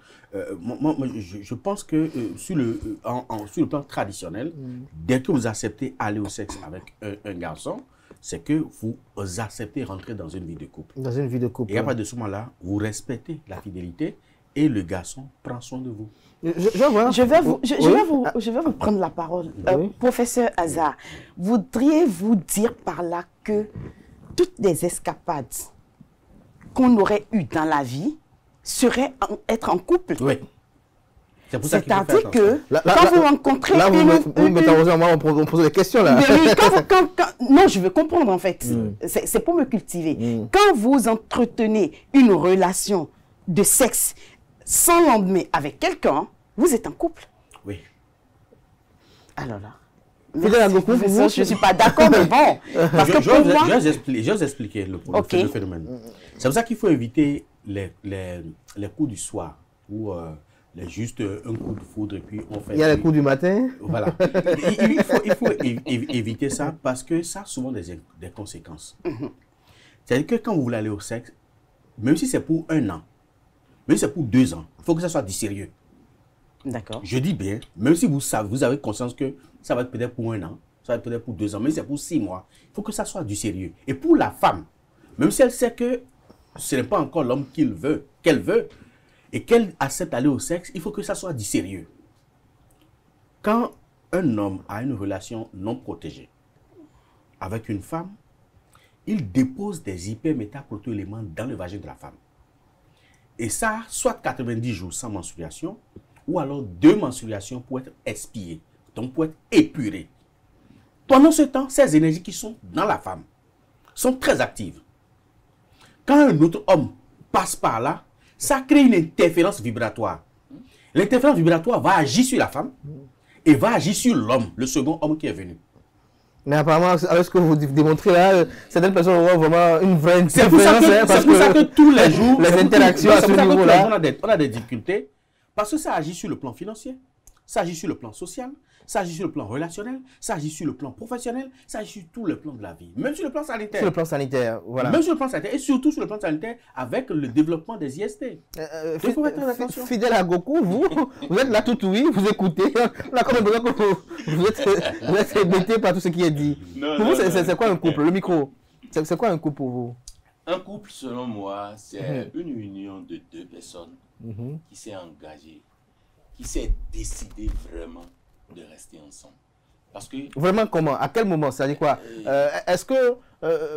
moi, je pense que sur le plan traditionnel, dès que vous acceptez aller au sexe avec un garçon, c'est que vous acceptez rentrer dans une vie de couple. Dans une vie de couple. Et à partir de ce moment-là, vous respectez la fidélité et le garçon prend soin de vous. Je vais vous prendre la parole. Oui. Professeur Hazard, voudriez-vous dire par là que toutes les escapades qu'on aurait eues dans la vie seraient être en couple? Oui. C'est-à-dire que quand vous rencontrez... Là, vous mettez en moi, on pose des questions là. Non, je veux comprendre en fait. C'est pour me cultiver. Quand vous entretenez une relation de sexe sans lendemain avec quelqu'un, vous êtes en couple. Oui. Alors là... je ne suis pas d'accord, mais bon. Parce que pour moi... Je vais expliquer le phénomène. C'est pour ça qu'il faut éviter les coups du soir où juste un coup de foudre et puis on fait... Il y a les coups du matin. Voilà. Il faut éviter ça parce que ça a souvent des conséquences. C'est-à-dire que quand vous voulez aller au sexe, même si c'est pour 1 an, même si c'est pour 2 ans, il faut que ça soit du sérieux. D'accord. Je dis bien, même si vous avez conscience que ça va être peut-être pour 1 an, ça va être peut-être pour 2 ans, mais c'est pour 6 mois, il faut que ça soit du sérieux. Et pour la femme, même si elle sait que ce n'est pas encore l'homme qu'elle veut, et qu'elle accepte d'aller au sexe, il faut que ça soit du sérieux. Quand un homme a une relation non protégée avec une femme, il dépose des hypermétaprotéoléments dans le vagin de la femme. Et ça, soit 90 jours sans menstruation, ou alors 2 menstruations pour être expiées, donc pour être épurées. Pendant ce temps, ces énergies qui sont dans la femme sont très actives. Quand un autre homme passe par là, ça crée une interférence vibratoire. L'interférence vibratoire va agir sur la femme et va agir sur l'homme, le second homme qui est venu. Mais apparemment, avec ce que vous démontrez là, certaines personnes ont vraiment une vraie interférence. C'est pour ça que tous les jours, les interactions à ce niveau-là, on a des difficultés parce que ça agit sur le plan financier, ça agit sur le plan social, ça agit sur le plan relationnel, ça agit sur le plan professionnel, ça agit sur tous les plans de la vie, même sur le plan sanitaire. Sur le plan sanitaire, voilà. Même sur le plan sanitaire et surtout sur le plan sanitaire avec le développement des IST. Il faut mettre attention. Fidèle à Goku, vous êtes là tout oui, vous écoutez. On a quand même besoin que vous êtes ébêté par tout ce qui est dit. Pour vous, c'est quoi un couple? Le micro, c'est quoi un couple pour vous? Un couple, selon moi, c'est une union de 2 personnes qui s'est engagée, qui s'est décidée vraiment de rester ensemble. Parce que... Vraiment comment? À quel moment? C'est-à-dire quoi? Est-ce que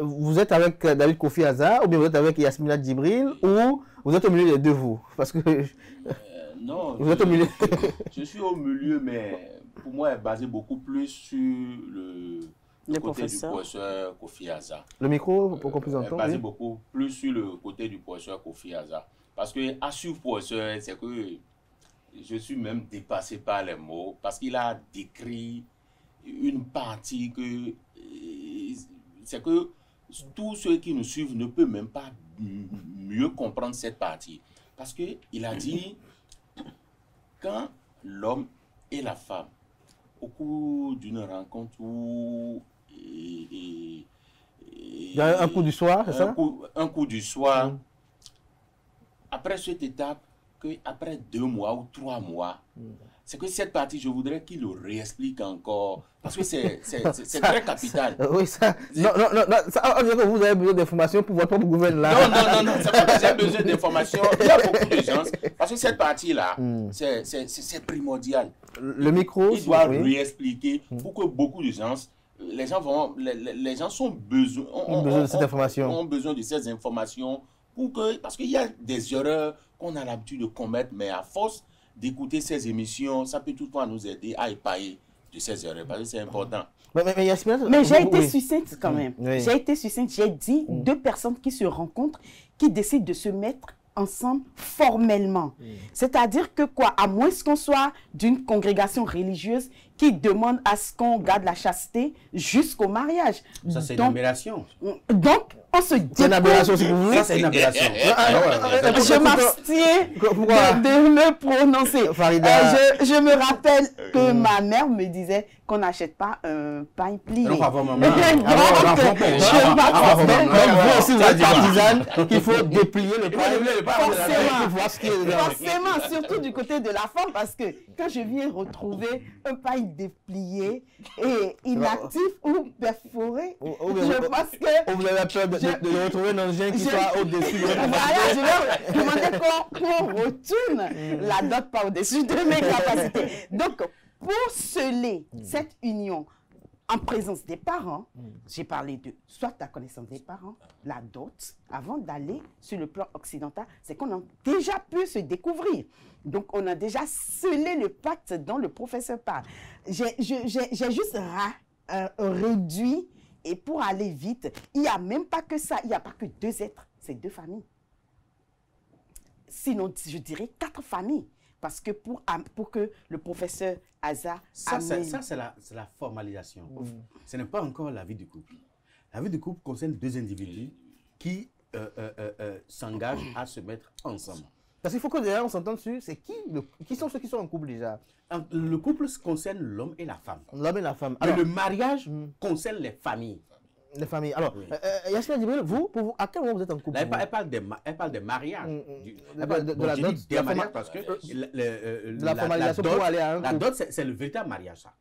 vous êtes avec David Kofi Hazard ou bien vous êtes avec Yasmina Djibril ou vous êtes au milieu des deux vous? Parce que... non, vous êtes au milieu. Je suis au milieu, mais pour moi, elle est basée beaucoup plus sur le côté du professeur Kofi Hazard. Le micro, pour qu'on puisse entendre. Elle est basée beaucoup plus sur le côté du professeur Kofi Hazard. Parce que à suivre professeur, c'est que je suis même dépassé par les mots parce qu'il a décrit une partie que c'est que tous ceux qui nous suivent ne peuvent même pas mieux comprendre cette partie. Parce qu'il a dit, quand l'homme et la femme, au cours d'une rencontre où il y a un coup du soir, c'est ça? Un coup du soir. Après cette étape, qu'après 2 mois ou 3 mois, c'est que cette partie, je voudrais qu'il le réexplique encore, parce que c'est très capital. Oui, ça. Non, ça, on dirait que vous avez besoin d'informations pour votre propre gouvernement là. Non, c'est pas que j'ai besoin d'informations. Il y a beaucoup de gens, parce que cette partie-là, c'est primordial. Le micro, il doit réexpliquer pour que beaucoup de gens, les gens ont besoin de cette information. Ont besoin de ces informations parce qu'il y a des erreurs qu'on a l'habitude de commettre, mais à force d'écouter ces émissions, ça peut toutefois nous aider à épailler de ces erreurs, parce que c'est important. Mais j'ai été succincte quand même. Oui. J'ai été succincte. J'ai dit 2 personnes qui se rencontrent, qui décident de se mettre ensemble formellement. C'est-à-dire que quoi, à moins qu'on soit d'une congrégation religieuse qui demande à ce qu'on garde la chasteté jusqu'au mariage. Ça, c'est une aberration. Donc, on se dit... C'est une aberration, c'est pour vous. Ça, c'est une aberration. Je m'abstiens de le prononcer. Je me rappelle que ma mère me disait qu'on n'achète pas un pain plié. Vous aussi, vous êtes partisane qu'il faut déplier le pain. Forcément, surtout du côté de la femme, parce que quand je viens retrouver un pain déplié et inactif ou perforé, je pense que... Vous avez peur de retrouver un engin qui soit au-dessus de votre capacité. Voilà, je vais demander qu'on retourne la dot pas au-dessus de mes capacités. Donc, pour sceller cette union en présence des parents, j'ai parlé de soit la connaissance des parents, la dot, avant d'aller sur le plan occidental, c'est qu'on a déjà pu se découvrir. Donc, on a déjà scellé le pacte dont le professeur parle. J'ai juste réduit, et pour aller vite, il n'y a même pas que ça, il n'y a pas que 2 êtres, c'est 2 familles. Sinon, je dirais 4 familles. Parce que pour que le professeur Aza... Ça, c'est la formalisation. Ce n'est pas encore la vie du couple. La vie du couple concerne 2 individus qui s'engagent à se mettre ensemble. Parce qu'il faut que déjà on s'entende sur c'est qui sont ceux qui sont en couple déjà. Le couple concerne l'homme et la femme. L'homme et la femme. Alors, le mariage concerne les familles. Les familles. Alors, Yasmina Djibril, vous, à quel moment vous êtes en couple? Là, elle parle des mariages. Elle parle de la dot. Des mariages parce que la formalisation pour aller à un couple. La dot, c'est le véritable mariage, ça.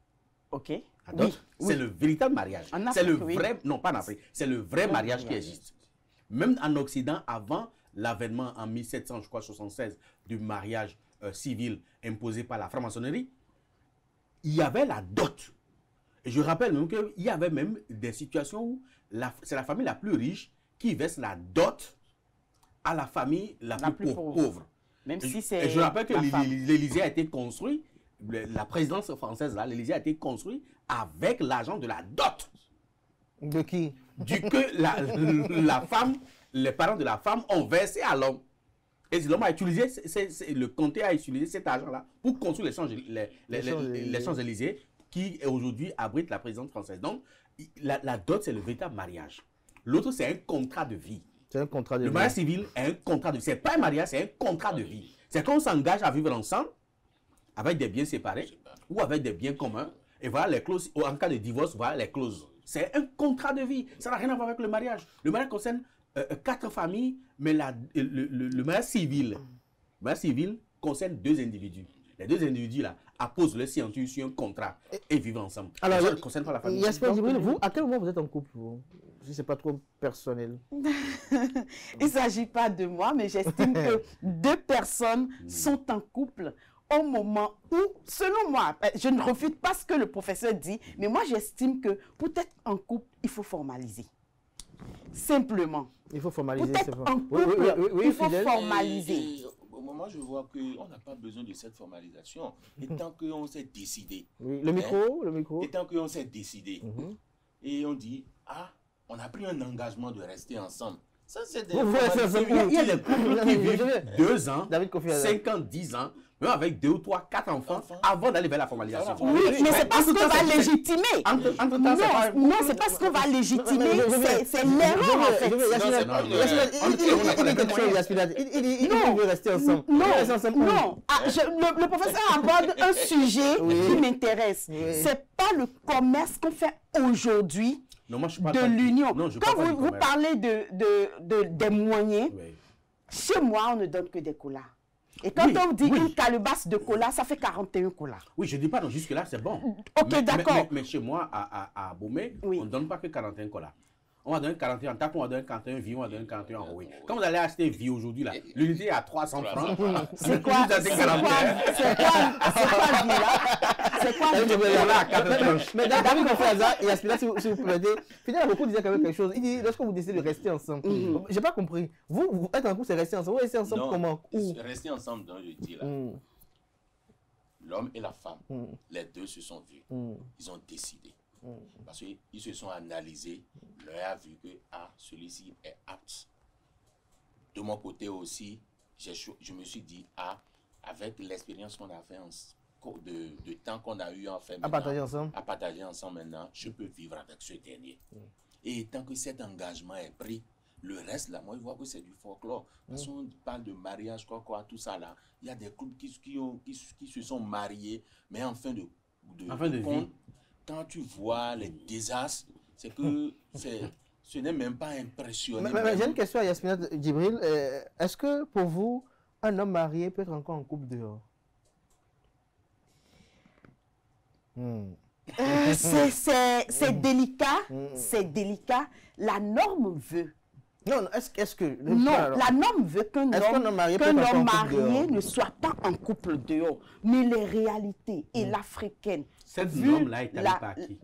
Ok. La dot, c'est le véritable mariage. C'est le vrai, non pas en Afrique, c'est le vrai mariage qui existe. Même en Occident, avant l'avènement en 1776 du mariage civil imposé par la franc-maçonnerie, il y avait la dot. Et je rappelle même qu'il y avait même des situations où c'est la famille la plus riche qui verse la dot à la famille la plus pauvre. Même si c'est. Et je rappelle que l'Élysée a été construit, la présidence française, l'Élysée a été construit avec l'argent de la dot. De qui? Que la femme, les parents de la femme ont versé à l'homme. Et l'homme a utilisé, le comté a utilisé cet argent-là pour construire les Champs-Élysées qui aujourd'hui abrite la présidence française. Donc, la dot, c'est le véritable mariage. L'autre, c'est un contrat de vie. C'est un contrat de vie. Le mariage civil est un contrat de vie. Ce n'est pas un mariage, c'est un contrat de vie. C'est qu'on s'engage à vivre ensemble avec des biens séparés ou avec des biens communs. Et voilà les clauses. En cas de divorce, voilà les clauses. C'est un contrat de vie. Ça n'a rien à voir avec le mariage. Le mariage concerne 4 familles, mais le mariage civil concerne 2 individus. Les 2 individus-là apposent leur signature sur un contrat et vivent ensemble. Alors, ça ne concerne pas la famille. Yasmina Djibril, vous, à quel moment vous êtes en couple, vous? Si ce n'est pas trop personnel. Il ne s'agit pas de moi, mais j'estime que 2 personnes sont en couple au moment où, selon moi, je ne refute pas ce que le professeur dit, mais moi j'estime que pour être en couple, il faut formaliser. Simplement. Il faut formaliser. Pour être en couple, il faut formaliser. Moi, je vois qu'on n'a pas besoin de cette formalisation. Et tant qu'on s'est décidé. Oui, le micro. Et tant qu'on s'est décidé. Et on dit, on a pris un engagement de rester ensemble. Ça, c'est des... Il y a des couples qui vivent 2 ans, 5 ans, 10 ans, même avec 2 ou 3, 4 enfants, avant d'aller vers la formalisation. Oui, mais c'est pas ce qu'on va légitimer. Non, c'est pas ce qu'on va légitimer. C'est l'erreur, en fait. Il veut rester ensemble. Non. Le professeur aborde un sujet qui m'intéresse. C'est pas le commerce qu'on fait aujourd'hui de l'union. Quand vous parlez des moyens, chez moi, on ne donne que des colas. Et quand Oui, on dit oui. une calebasse de cola, ça fait 41 colas. Oui, je ne dis pas non, jusque-là, c'est bon. Ok, d'accord. Mais chez moi, à Bomé, Oui. on ne donne pas que 41 colas. On va donner 41 en tape, on va donner 41 vies, on va donner 41 en oui. Quand vous allez acheter vie aujourd'hui, là, l'unité est à 300 francs. C'est quoi, c'est quoi, c'est quoi, Mais David Kofiaza et Aspina, si vous permettez, finalement, beaucoup disaient quand même quelque chose. Il dit, lorsque vous décidez de rester ensemble, j'ai pas compris. Vous êtes en couple, c'est rester ensemble. Vous restez ensemble Non, comment? Où? rester ensemble, donc je dis là. L'homme et la femme, les deux se sont vus. Ils ont décidé. Parce qu'ils se sont analysés. L'un a vu que celui-ci est apte. De mon côté aussi, je me suis dit, avec l'expérience qu'on a fait de temps qu'on a eu en fait À partager ensemble maintenant, je peux vivre avec ce dernier. Et tant que cet engagement est pris, le reste là, moi je vois que c'est du folklore. Parce qu'on parle de mariage, tout ça là. Il y a des couples qui se sont mariés, mais en fin de compte, quand tu vois les désastres, c'est que ce n'est même pas impressionnant. Mais j'ai une question à Yasmina Djibril. Est-ce que pour vous, un homme marié peut être encore en couple dehors? C'est délicat, c'est délicat. La norme veut. Non, est-ce que... Non, la norme veut qu'un homme marié ne ne soit pas en couple dehors. Mais les réalités et l'africaine... Cette norme-là est établie par qui?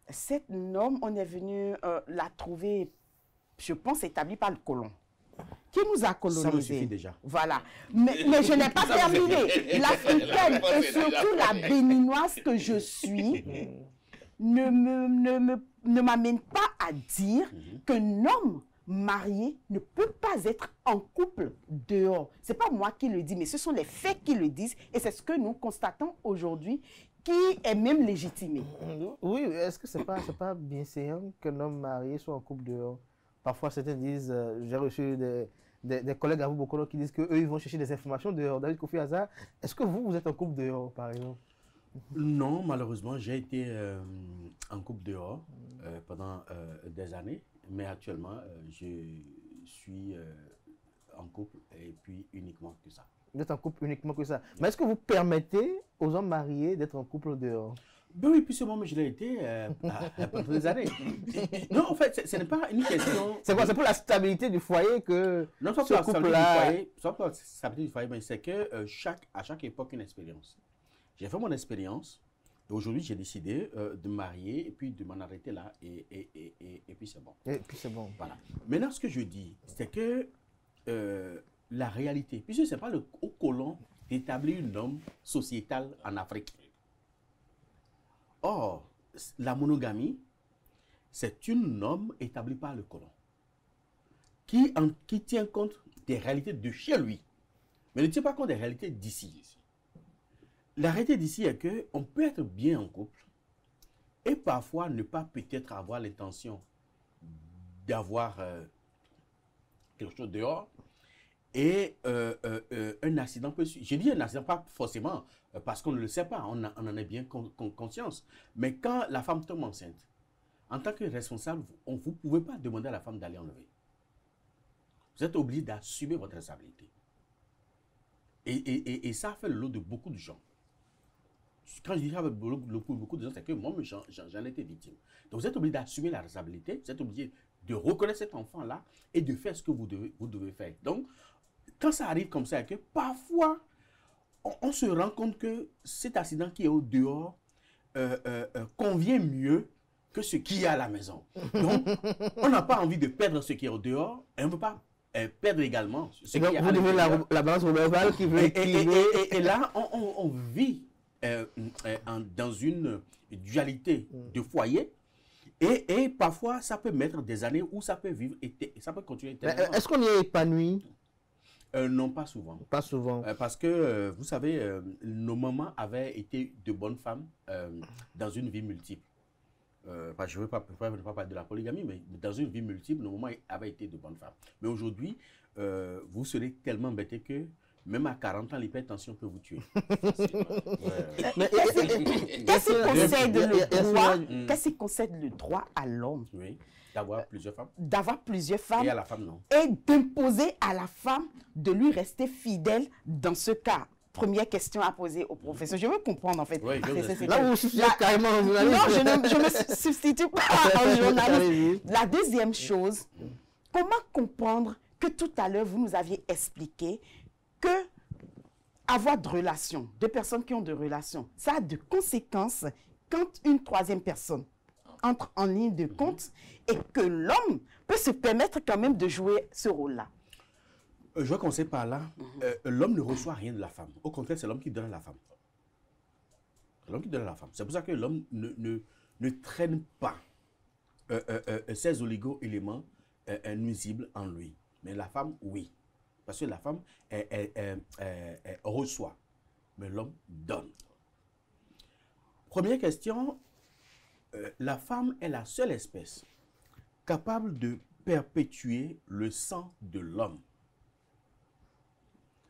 Cette norme, on est venu la trouver, je pense, établie par le colon. Qui nous a colonisés. Ça me suffit déjà. Voilà. Mais je n'ai pas terminé. L'africaine et surtout la béninoise que je suis ne m'amène pas à dire qu'un homme marié ne peut pas être en couple dehors. Ce n'est pas moi qui le dis, mais ce sont les faits qui le disent. Et c'est ce que nous constatons aujourd'hui, qui est même légitimé. Oui, est-ce que c'est pas bien séant qu'un homme marié soit en couple dehors? Parfois, certains disent, j'ai reçu des collègues à vous, beaucoup qui disent qu'eux, ils vont chercher des informations dehors. David Kofiaza, est-ce que vous êtes en couple dehors, par exemple? Non, malheureusement, j'ai été en couple dehors pendant des années, mais actuellement, je suis en couple et puis uniquement que ça. Vous êtes en couple uniquement que ça. Mais est-ce que vous permettez aux hommes mariés d'être en couple dehors? Ben oui, puis moi, je l'ai été pendant des années. Non, en fait, ce n'est pas une question... C'est quoi? C'est pour la stabilité du foyer que non, soit ce pour la stabilité couple-là... du foyer, soit pour la stabilité du foyer, mais c'est que à chaque époque, une expérience. J'ai fait mon expérience, et aujourd'hui, j'ai décidé de me marier, et puis de m'en arrêter là, et puis c'est bon. Et puis c'est bon. Voilà. Maintenant, ce que je dis, c'est que la réalité, puisque ce n'est pas au colon d'établir une norme sociétale en Afrique. Or, la monogamie, c'est une norme établie par le colon qui tient compte des réalités de chez lui, mais ne tient pas compte des réalités d'ici. La réalité d'ici est qu'on peut être bien en couple et parfois ne pas peut-être avoir l'intention d'avoir quelque chose dehors. Et un accident peut suivre. Je dis un accident, pas forcément parce qu'on ne le sait pas, on en a bien conscience. Mais quand la femme tombe enceinte, en tant que responsable, vous ne pouvez pas demander à la femme d'aller enlever. Vous êtes obligé d'assumer votre responsabilité. Et ça fait le lot de beaucoup de gens. Quand je dis avec beaucoup de gens, c'est que moi, j'en ai été victime. Donc vous êtes obligé d'assumer la responsabilité, vous êtes obligé de reconnaître cet enfant-là et de faire ce que vous devez faire. Donc, quand ça arrive comme ça, que parfois, on se rend compte que cet accident qui est au dehors convient mieux que ce qui est à la maison. Donc, on n'a pas envie de perdre ce qui est au dehors et on ne veut pas perdre également ce qui est à l'intérieur. Vous la balance globale qui veut équilibrer. Et là, on vit dans une dualité de foyer. Et parfois, ça peut mettre des années où ça peut vivre et ça peut continuer. Est-ce qu'on y est épanoui? Non, pas souvent. Pas souvent. Parce que, vous savez, nos mamans avaient été de bonnes femmes dans une vie multiple. Je ne veux pas parler de la polygamie, mais dans une vie multiple, nos mamans avaient été de bonnes femmes. Mais aujourd'hui, vous serez tellement embêtés que même à 40 ans, l'hypertension peut vous tuer. Qu'est-ce qui concède le droit à l'homme? Oui, d'avoir plusieurs femmes. D'avoir plusieurs femmes. Et à la femme, non. Et d'imposer à la femme de lui rester fidèle dans ce cas. Première question à poser au professeur. Je veux comprendre en fait. Oui, là, vous substituez carrément en journaliste. Non, je ne me substitue pas en journaliste. La deuxième chose, comment comprendre que tout à l'heure, vous nous aviez expliqué que avoir de relations, deux personnes qui ont de relations, ça a de conséquences quand une troisième personne entre en ligne de compte et que l'homme peut se permettre quand même de jouer ce rôle-là. Je vais commencer par là. L'homme ne reçoit rien de la femme. Au contraire, c'est l'homme qui donne à la femme. L'homme qui donne à la femme. C'est pour ça que l'homme ne traîne pas ces oligo-éléments nuisibles en lui. Mais la femme, oui. Parce que la femme, elle reçoit. Mais l'homme donne. Première question. La femme est la seule espèce capable de perpétuer le sang de l'homme.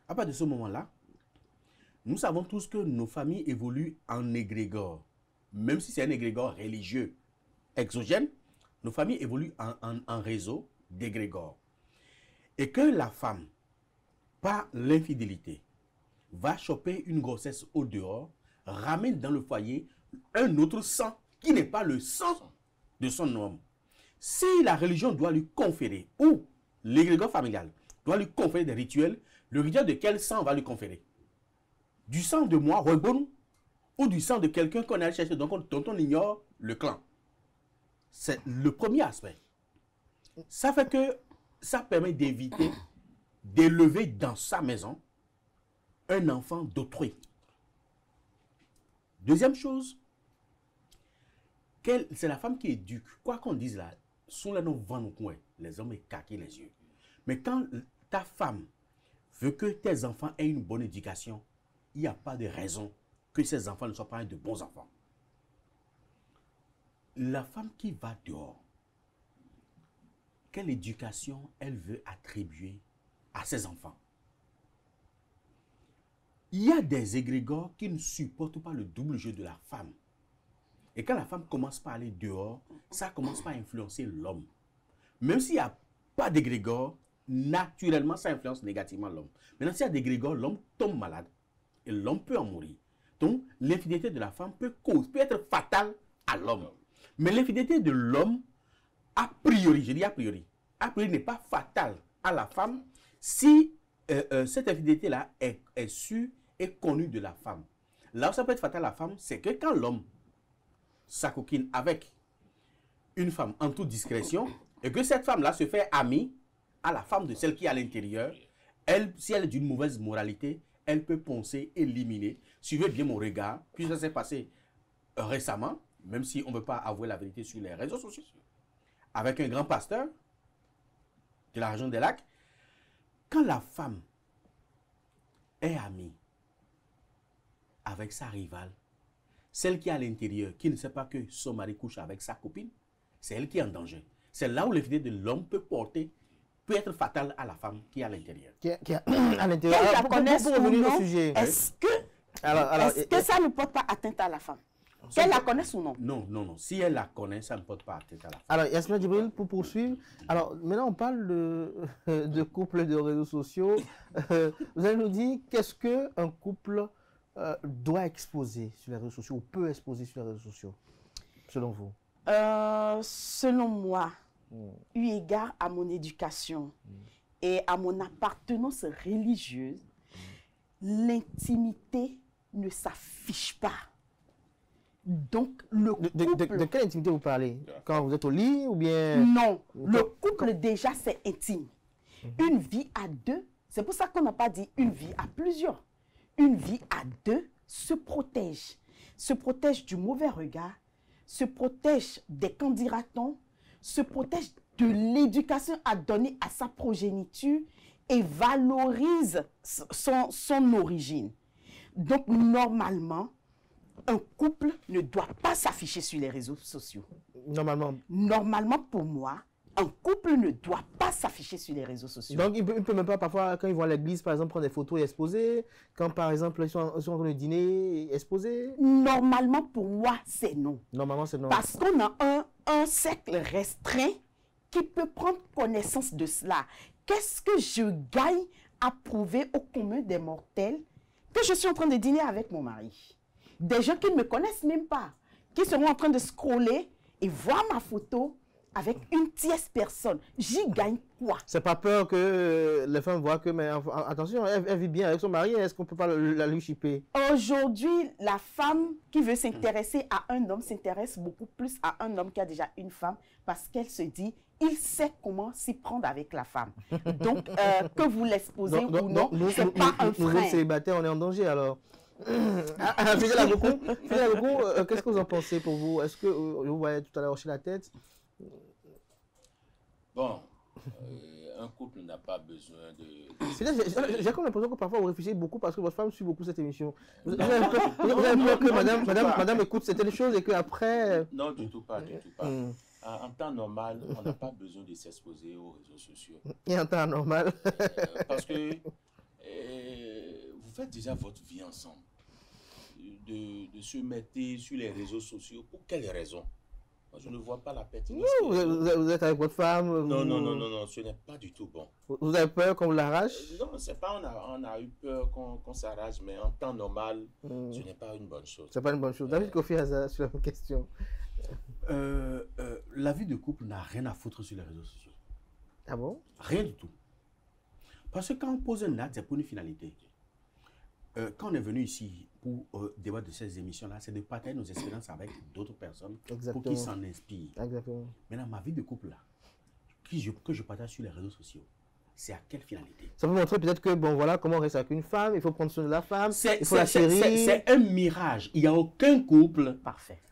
À partir de ce moment-là, nous savons tous que nos familles évoluent en égrégore. Même si c'est un égrégore religieux exogène, nos familles évoluent en réseau d'égrégore. Et que la femme, par l'infidélité, va choper une grossesse au dehors, ramène dans le foyer un autre sang qui n'est pas le sang de son homme. Si la religion doit lui conférer, ou l'égrégore familial doit lui conférer des rituels, le rituel de quel sang va lui conférer? Du sang de moi, Roybon, ou du sang de quelqu'un qu'on a cherché, dont on ignore le clan? C'est le premier aspect. Ça fait que ça permet d'éviter d'élever dans sa maison un enfant d'autrui. Deuxième chose, c'est la femme qui éduque. Quoi qu'on dise là, sous les noms vent coin, les hommes écarquent les yeux. Mais quand ta femme veut que tes enfants aient une bonne éducation, il n'y a pas de raison que ces enfants ne soient pas de bons enfants. La femme qui va dehors, quelle éducation elle veut attribuer à ses enfants? Il y a des égrégores qui ne supportent pas le double jeu de la femme. Et quand la femme commence par aller dehors, ça commence par influencer l'homme. Même s'il n'y a pas d'égrégore, naturellement, ça influence négativement l'homme. Maintenant, s'il y a d'égrégore, l'homme tombe malade et l'homme peut en mourir. Donc, l'infidélité de la femme peut être fatale à l'homme. Mais l'infidélité de l'homme, a priori, je dis a priori n'est pas fatale à la femme si cette infidélité-là est sûre et connue de la femme. Là où ça peut être fatal à la femme, c'est que quand l'homme s'acoquine avec une femme en toute discrétion et que cette femme-là se fait amie à la femme de celle qui est à l'intérieur, si elle est d'une mauvaise moralité, elle peut poncer, éliminer. Suivez bien mon regard, puis ça s'est passé récemment, même si on ne veut pas avouer la vérité sur les réseaux sociaux, avec un grand pasteur de la région des Lacs. Quand la femme est amie avec sa rivale, celle qui est à l'intérieur, qui ne sait pas que son mari couche avec sa copine, c'est elle qui est en danger. C'est là où l'infidélité de l'homme peut être fatale à la femme qui est à l'intérieur. À l'intérieur. Qu'elle la connaisse ou non, sujet. est-ce que ça ne porte pas atteinte à la femme? Qu'elle la connaisse ou non? Non. Si elle la connaît, ça ne porte pas atteinte à la femme. Alors, Yasmina Djibril, pour poursuivre, alors maintenant on parle de couple de réseaux sociaux. Vous allez nous dire qu'est-ce qu'un couple doit exposer sur les réseaux sociaux ou peut exposer sur les réseaux sociaux, selon vous? Selon moi, eu égard à mon éducation et à mon appartenance religieuse, l'intimité ne s'affiche pas. Donc, le couple... De quelle intimité vous parlez? Quand vous êtes au lit ou bien... Non, le couple déjà c'est intime. Une vie à deux, c'est pour ça qu'on n'a pas dit une vie à plusieurs. Une vie à deux se protège du mauvais regard, se protège des qu'en dira-t-on, se protège de l'éducation à donner à sa progéniture et valorise son origine. Donc, normalement, un couple ne doit pas s'afficher sur les réseaux sociaux. Normalement. Normalement, pour moi, un couple ne doit pas s'afficher sur les réseaux sociaux. Donc, il peut même pas, parfois, quand ils vont à l'église, par exemple, prendre des photos et exposer. Quand, par exemple, ils sont en train de dîner, exposer. Normalement, pour moi, c'est non. Normalement, c'est non. Parce qu'on a un cercle restreint qui peut prendre connaissance de cela. Qu'est-ce que je gagne à prouver au commun des mortels que je suis en train de dîner avec mon mari? Des gens qui ne me connaissent même pas, qui seront en train de scroller et voir ma photo avec une tierce personne. J'y gagne quoi? C'est pas peur que les femmes voient que, mais attention, elle vit bien avec son mari, est-ce qu'on peut pas la lui chipper? Aujourd'hui, la femme qui veut s'intéresser à un homme s'intéresse beaucoup plus à un homme qui a déjà une femme parce qu'elle se dit, il sait comment s'y prendre avec la femme. Donc, que vous l'exposez ou non, c'est pas un frein. Nous, célibataires, on est en danger alors. Fidèle Agoko, qu'est-ce que vous en pensez pour vous? Est-ce que vous voyez tout à l'heure hocher la tête? Bon, un couple n'a pas besoin de... J'ai comme l'impression que parfois vous réfléchissez beaucoup parce que votre femme suit beaucoup cette émission. Vous avez peur que madame écoute certaines choses et qu'après... Non, du tout pas, du tout pas. En temps normal, on n'a pas besoin de s'exposer aux réseaux sociaux. Et en temps normal parce que vous faites déjà votre vie ensemble. De se mettre sur les réseaux sociaux, pour quelles raisons? Moi, je ne vois pas la pertinence. Vous êtes avec votre femme? Non, ce n'est pas du tout bon. Vous avez peur qu'on vous l'arrache? Non, c'est pas on a eu peur qu'on s'arrache, mais en temps normal, ce n'est pas une bonne chose. C'est pas une bonne chose. David Kofi Aza, sur la même question. La vie de couple n'a rien à foutre sur les réseaux sociaux. Ah bon? Rien du tout. Parce que quand on pose un acte, c'est pour une finalité. Quand on est venu ici pour débattre de ces émissions-là, c'est de partager nos expériences avec d'autres personnes. Exactement. Pour qu'ils s'en inspirent. Exactement. Maintenant, ma vie de couple-là, que je partage sur les réseaux sociaux, c'est à quelle finalité? Ça peut montrer peut-être que, bon voilà, comment on reste avec une femme, il faut prendre soin de la femme, il faut la chérir. C'est un mirage. Il n'y a aucun couple parfait.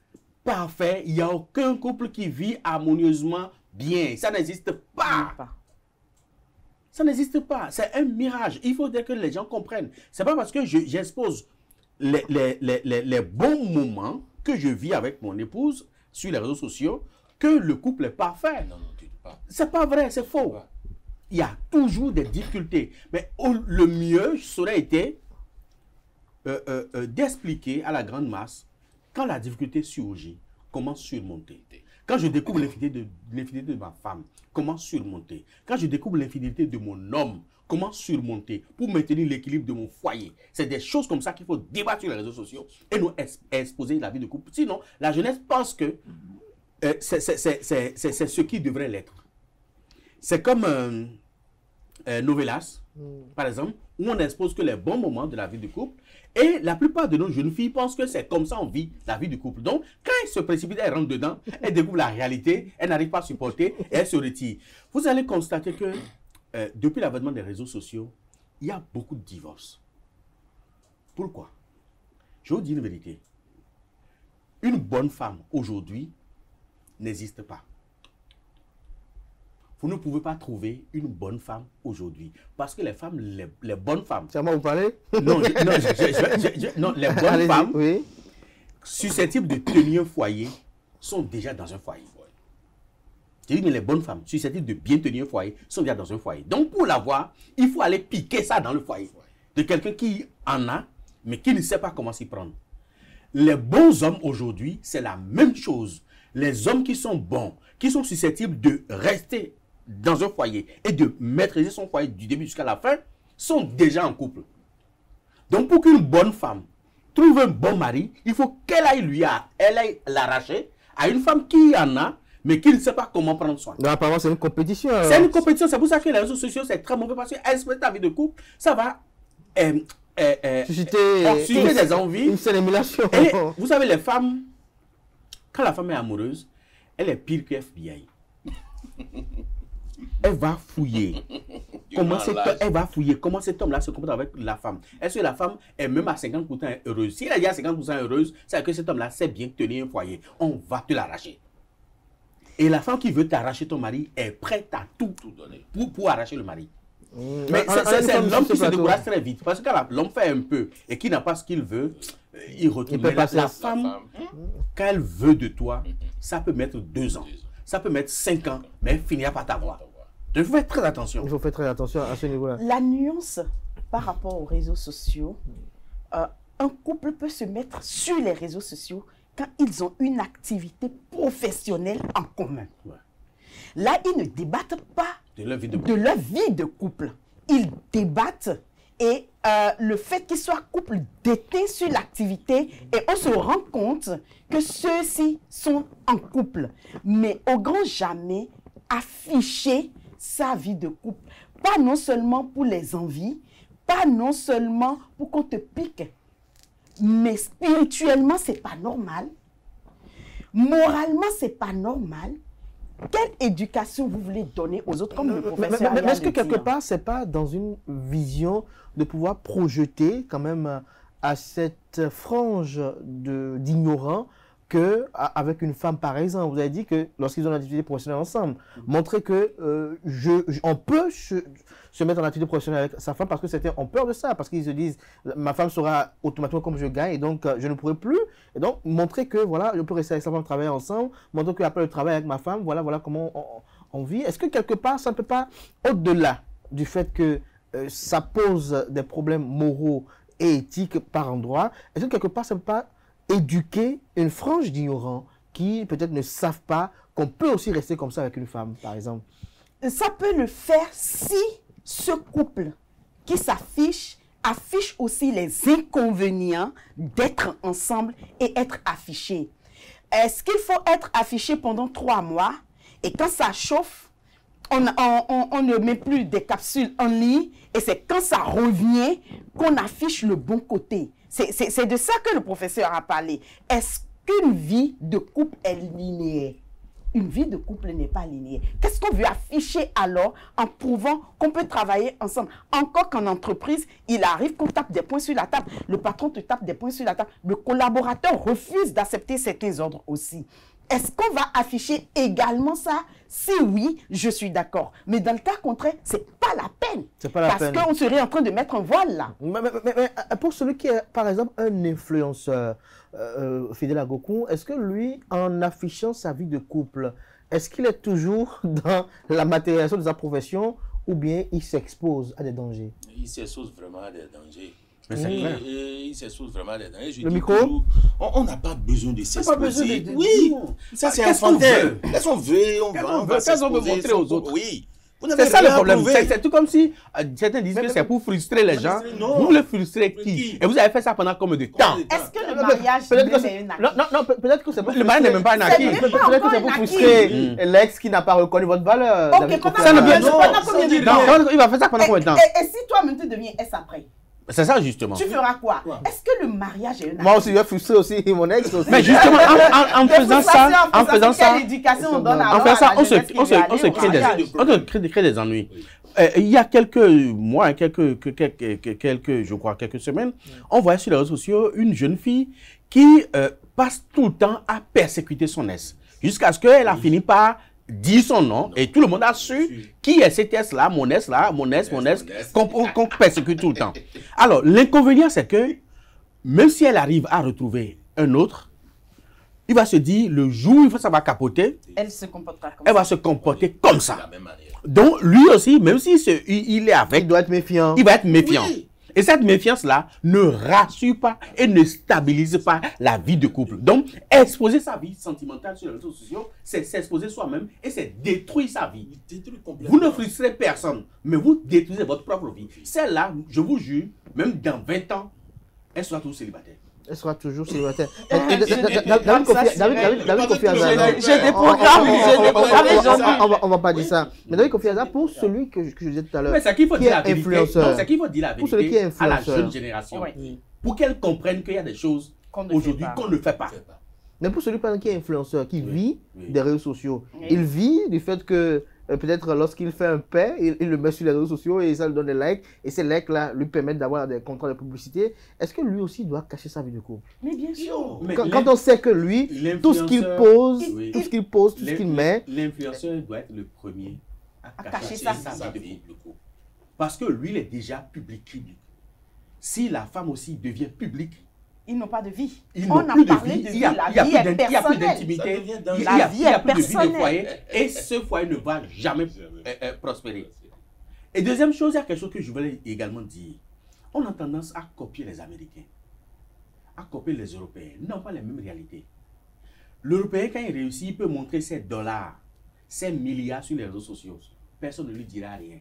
Il n'y a aucun couple qui vit harmonieusement bien. Ça n'existe pas. Ça n'existe pas. C'est un mirage. Il faut que les gens comprennent. C'est pas parce que j'expose les bons moments que je vis avec mon épouse sur les réseaux sociaux que le couple est parfait. Non, tu dis pas. C'est pas vrai, c'est faux. Il y a toujours des difficultés. Mais le mieux serait été d'expliquer à la grande masse, quand la difficulté surgit, comment surmonter. Quand je découvre l'infidélité de ma femme, comment surmonter? Quand je découvre l'infidélité de mon homme, comment surmonter pour maintenir l'équilibre de mon foyer? C'est des choses comme ça qu'il faut débattre sur les réseaux sociaux et nous exposer la vie de couple. Sinon, la jeunesse pense que c'est ce qui devrait l'être. C'est comme Novelas, par exemple, où on n'expose que les bons moments de la vie de couple. Et la plupart de nos jeunes filles pensent que c'est comme ça on vit la vie du couple. Donc, quand elles se précipitent, elles rentrent dedans, elles découvrent la réalité, elles n'arrivent pas à supporter et elles se retirent. Vous allez constater que depuis l'avènement des réseaux sociaux, il y a beaucoup de divorces. Pourquoi? Je vous dis une vérité. Une bonne femme aujourd'hui n'existe pas. Vous ne pouvez pas trouver une bonne femme aujourd'hui. Parce que les femmes, les bonnes femmes... C'est à moi vous parlez? Non, les bonnes femmes susceptibles de tenir un foyer sont déjà dans un foyer. Je dis, mais les bonnes femmes susceptibles de bien tenir un foyer sont déjà dans un foyer. Donc, pour l'avoir, il faut aller piquer ça dans le foyer. De quelqu'un qui en a, mais qui ne sait pas comment s'y prendre. Les bons hommes aujourd'hui, c'est la même chose. Les hommes qui sont bons, qui sont susceptibles de rester dans un foyer et de maîtriser son foyer du début jusqu'à la fin, sont déjà en couple. Donc pour qu'une bonne femme trouve un bon mari, il faut qu'elle aille l'arracher à une femme qui en a, mais qui ne sait pas comment prendre soin. Non, apparemment, c'est une compétition. C'est une compétition, c'est pour ça que les réseaux sociaux, c'est très mauvais parce que ta vie de couple, ça va susciter des envies. Une seule émulation. Vous savez, les femmes, quand la femme est amoureuse, elle est pire que FBI. Elle va fouiller. Elle va fouiller comment cet homme-là se comporte avec la femme. Est-ce que la femme est même à 50% heureuse? Si elle est à 50% heureuse, c'est que cet homme-là sait bien tenir un foyer. On va te l'arracher. Et la femme qui veut t'arracher ton mari est prête à tout donner pour arracher le mari. Mais c'est l'homme qui se décourage très vite. Parce que quand l'homme fait un peu et qu'il n'a pas ce qu'il veut, il retourne. Mais la femme, quand elle veut de toi, ça peut mettre 2 ans. ça peut mettre 5 ans, mais elle finira par t'avoir. Donc, il faut faire très attention. Il faut faire très attention à ce niveau-là. La nuance par rapport aux réseaux sociaux, un couple peut se mettre sur les réseaux sociaux quand ils ont une activité professionnelle en commun. Ouais. Là, ils ne débattent pas De leur vie de couple. Ils débattent et le fait qu'ils soient couple déteint sur l'activité et on se rend compte que ceux-ci sont en couple. Mais au grand jamais afficher sa vie de couple. Pas non seulement pour les envies, pas non seulement pour qu'on te pique, mais spirituellement, c'est pas normal. Moralement, c'est pas normal. Quelle éducation vous voulez donner aux autres comme le professeur? Mais est-ce que quelque part, c'est pas dans une vision de pouvoir projeter quand même à cette frange d'ignorants qu'avec une femme, par exemple, vous avez dit que lorsqu'ils ont une activité professionnelle ensemble, montrer que on peut se mettre en activité professionnelle avec sa femme parce que certains ont peur de ça, parce qu'ils se disent ma femme sera automatiquement comme je gagne et donc je ne pourrai plus. Et donc montrer que voilà, je peux rester avec sa femme, travailler ensemble, montrer qu'après le travail avec ma femme, voilà comment on vit. Est-ce que quelque part, ça ne peut pas, au-delà du fait que ça pose des problèmes moraux et éthiques par endroit, est-ce que quelque part, ça ne peut pas éduquer une frange d'ignorants qui peut-être ne savent pas qu'on peut aussi rester comme ça avec une femme, par exemple? Ça peut le faire si ce couple qui s'affiche affiche aussi les inconvénients d'être ensemble et être affiché. Est-ce qu'il faut être affiché pendant 3 mois et quand ça chauffe, on ne met plus des capsules en ligne et c'est quand ça revient qu'on affiche le bon côté? C'est de ça que le professeur a parlé. Est-ce qu'une vie de couple est linéaire? Une vie de couple n'est pas linéaire. Qu'est-ce qu'on veut afficher alors en prouvant qu'on peut travailler ensemble? Encore qu'en entreprise, il arrive qu'on tape des points sur la table. Le patron te tape des points sur la table. Le collaborateur refuse d'accepter certains ordres aussi. Est-ce qu'on va afficher également ça? Si oui, je suis d'accord. Mais dans le cas contraire, c'est pas la peine. C'est pas la peine. Parce qu'on serait en train de mettre un voile là. Mais pour celui qui est, par exemple, un influenceur fidèle à Goku, est-ce que lui, en affichant sa vie de couple, est-ce qu'il est toujours dans la matérialisation de sa profession ou bien il s'expose à des dangers? Il s'expose vraiment à des dangers. Mais c'est clair. Il s'expose vraiment à des dangers. Le micro? On n'a pas besoin de s'exposer. de- Oui, ça c'est Qu'est-ce qu'on enfantin. veut? Qu'est-ce qu'on veut? On va Qu'est-ce qu'on veut s'exposer montrer aux autres? Oui. C'est ça le problème. C'est tout comme si certains disent que c'est pour frustrer les gens. Non. Vous voulez frustrer qui? Et vous avez fait ça pendant combien de temps? Est-ce que le mariage Peut-être que même c'est est une acquis? non, peut-être que c'est pour Le mari n'est même pas un acquis. C'est même Peut-être pas que encore c'est pour un frustrer acquis. l'ex qui n'a pas reconnu votre valeur. Ok, David pendant Kofi Ça ne Annan. vient- combien de Non, temps? ça dit Il va faire ça pendant combien de temps? Et si toi-même tu deviens S après, C'est ça justement. tu feras quoi? Est-ce que le mariage est une Moi aussi, je vais frustrer aussi mon ex aussi. Mais justement, en faisant ça, quelle éducation on donne en alors faisant ça, à la jeunesse qui veut aller au mariage? crée des ennuis. Il y a quelques mois, quelques semaines, on voyait sur les réseaux sociaux une jeune fille qui passe tout le temps à persécuter son ex. Jusqu'à ce qu'elle a fini par dire son nom et tout le monde a su qui est cet ex-là, mon ex, qu'on persécute tout le temps. Alors, l'inconvénient, c'est que même si elle arrive à retrouver un autre, il va se dire, le jour où ça va capoter, Elle se comportera comme elle ça. va se comporter comme de ça. la même manière. Donc, lui aussi, même s'il il est avec, Il doit être méfiant. il va être méfiant. Oui. Et cette méfiance-là ne rassure pas et ne stabilise pas la vie de couple. Donc, exposer sa vie sentimentale sur les réseaux sociaux, c'est s'exposer soi-même et c'est détruire sa vie. Détruit complètement. Vous ne frustrez personne, mais vous détruisez votre propre vie. Celle-là, je vous jure, même dans 20 ans, elle sera toujours célibataire. Elle sera toujours célibataire. David Kofi Annan. J'ai des programmes, On va pas dire ça. Mais David Kofi Annan, pour celui que je disais tout à l'heure, Mais c'est qu'il faut qui dire est la vérité. influenceur. Non, c'est qu'il faut dire la Pour celui qui est vérité à la influenceur. jeune génération. Oui. Pour qu'elle comprenne qu'il y a des choses Qu'on ne fait aujourd'hui pas. qu'on ne fait pas. Mais pour celui par exemple, qui est influenceur, qui vit oui. des réseaux sociaux, Oui. il vit du fait que peut-être lorsqu'il fait un pain, il le met sur les réseaux sociaux et ça lui donne des likes. Et ces likes-là lui permettent d'avoir des contrats de publicité. Est-ce que lui aussi doit cacher sa vie de couple? Mais bien sûr. Mais Quand on sait que lui, tout ce qu'il pose, oui. tout ce qu'il pose, tout ce qu'il met, L'influenceur doit être le premier à cacher cacher sa sa vie. vie de couple. Parce que lui, il est déjà public. Si la femme aussi devient publique, Ils n'ont pas de vie. Ils On n'ont a plus de parlé vie. de Il vie. n'y a, La il y a vie plus est personnelle. d'intimité. Il La vie n'y a est plus de vie de personnelle. foyer. Et ce foyer ne va jamais prospérer. Et deuxième chose, il y a quelque chose que je voulais également dire. On a tendance à copier les Américains, à copier les Européens. Ils n'ont pas les mêmes réalités. L'Européen, quand il réussit, il peut montrer ses dollars, ses milliards sur les réseaux sociaux. Personne ne lui dira rien.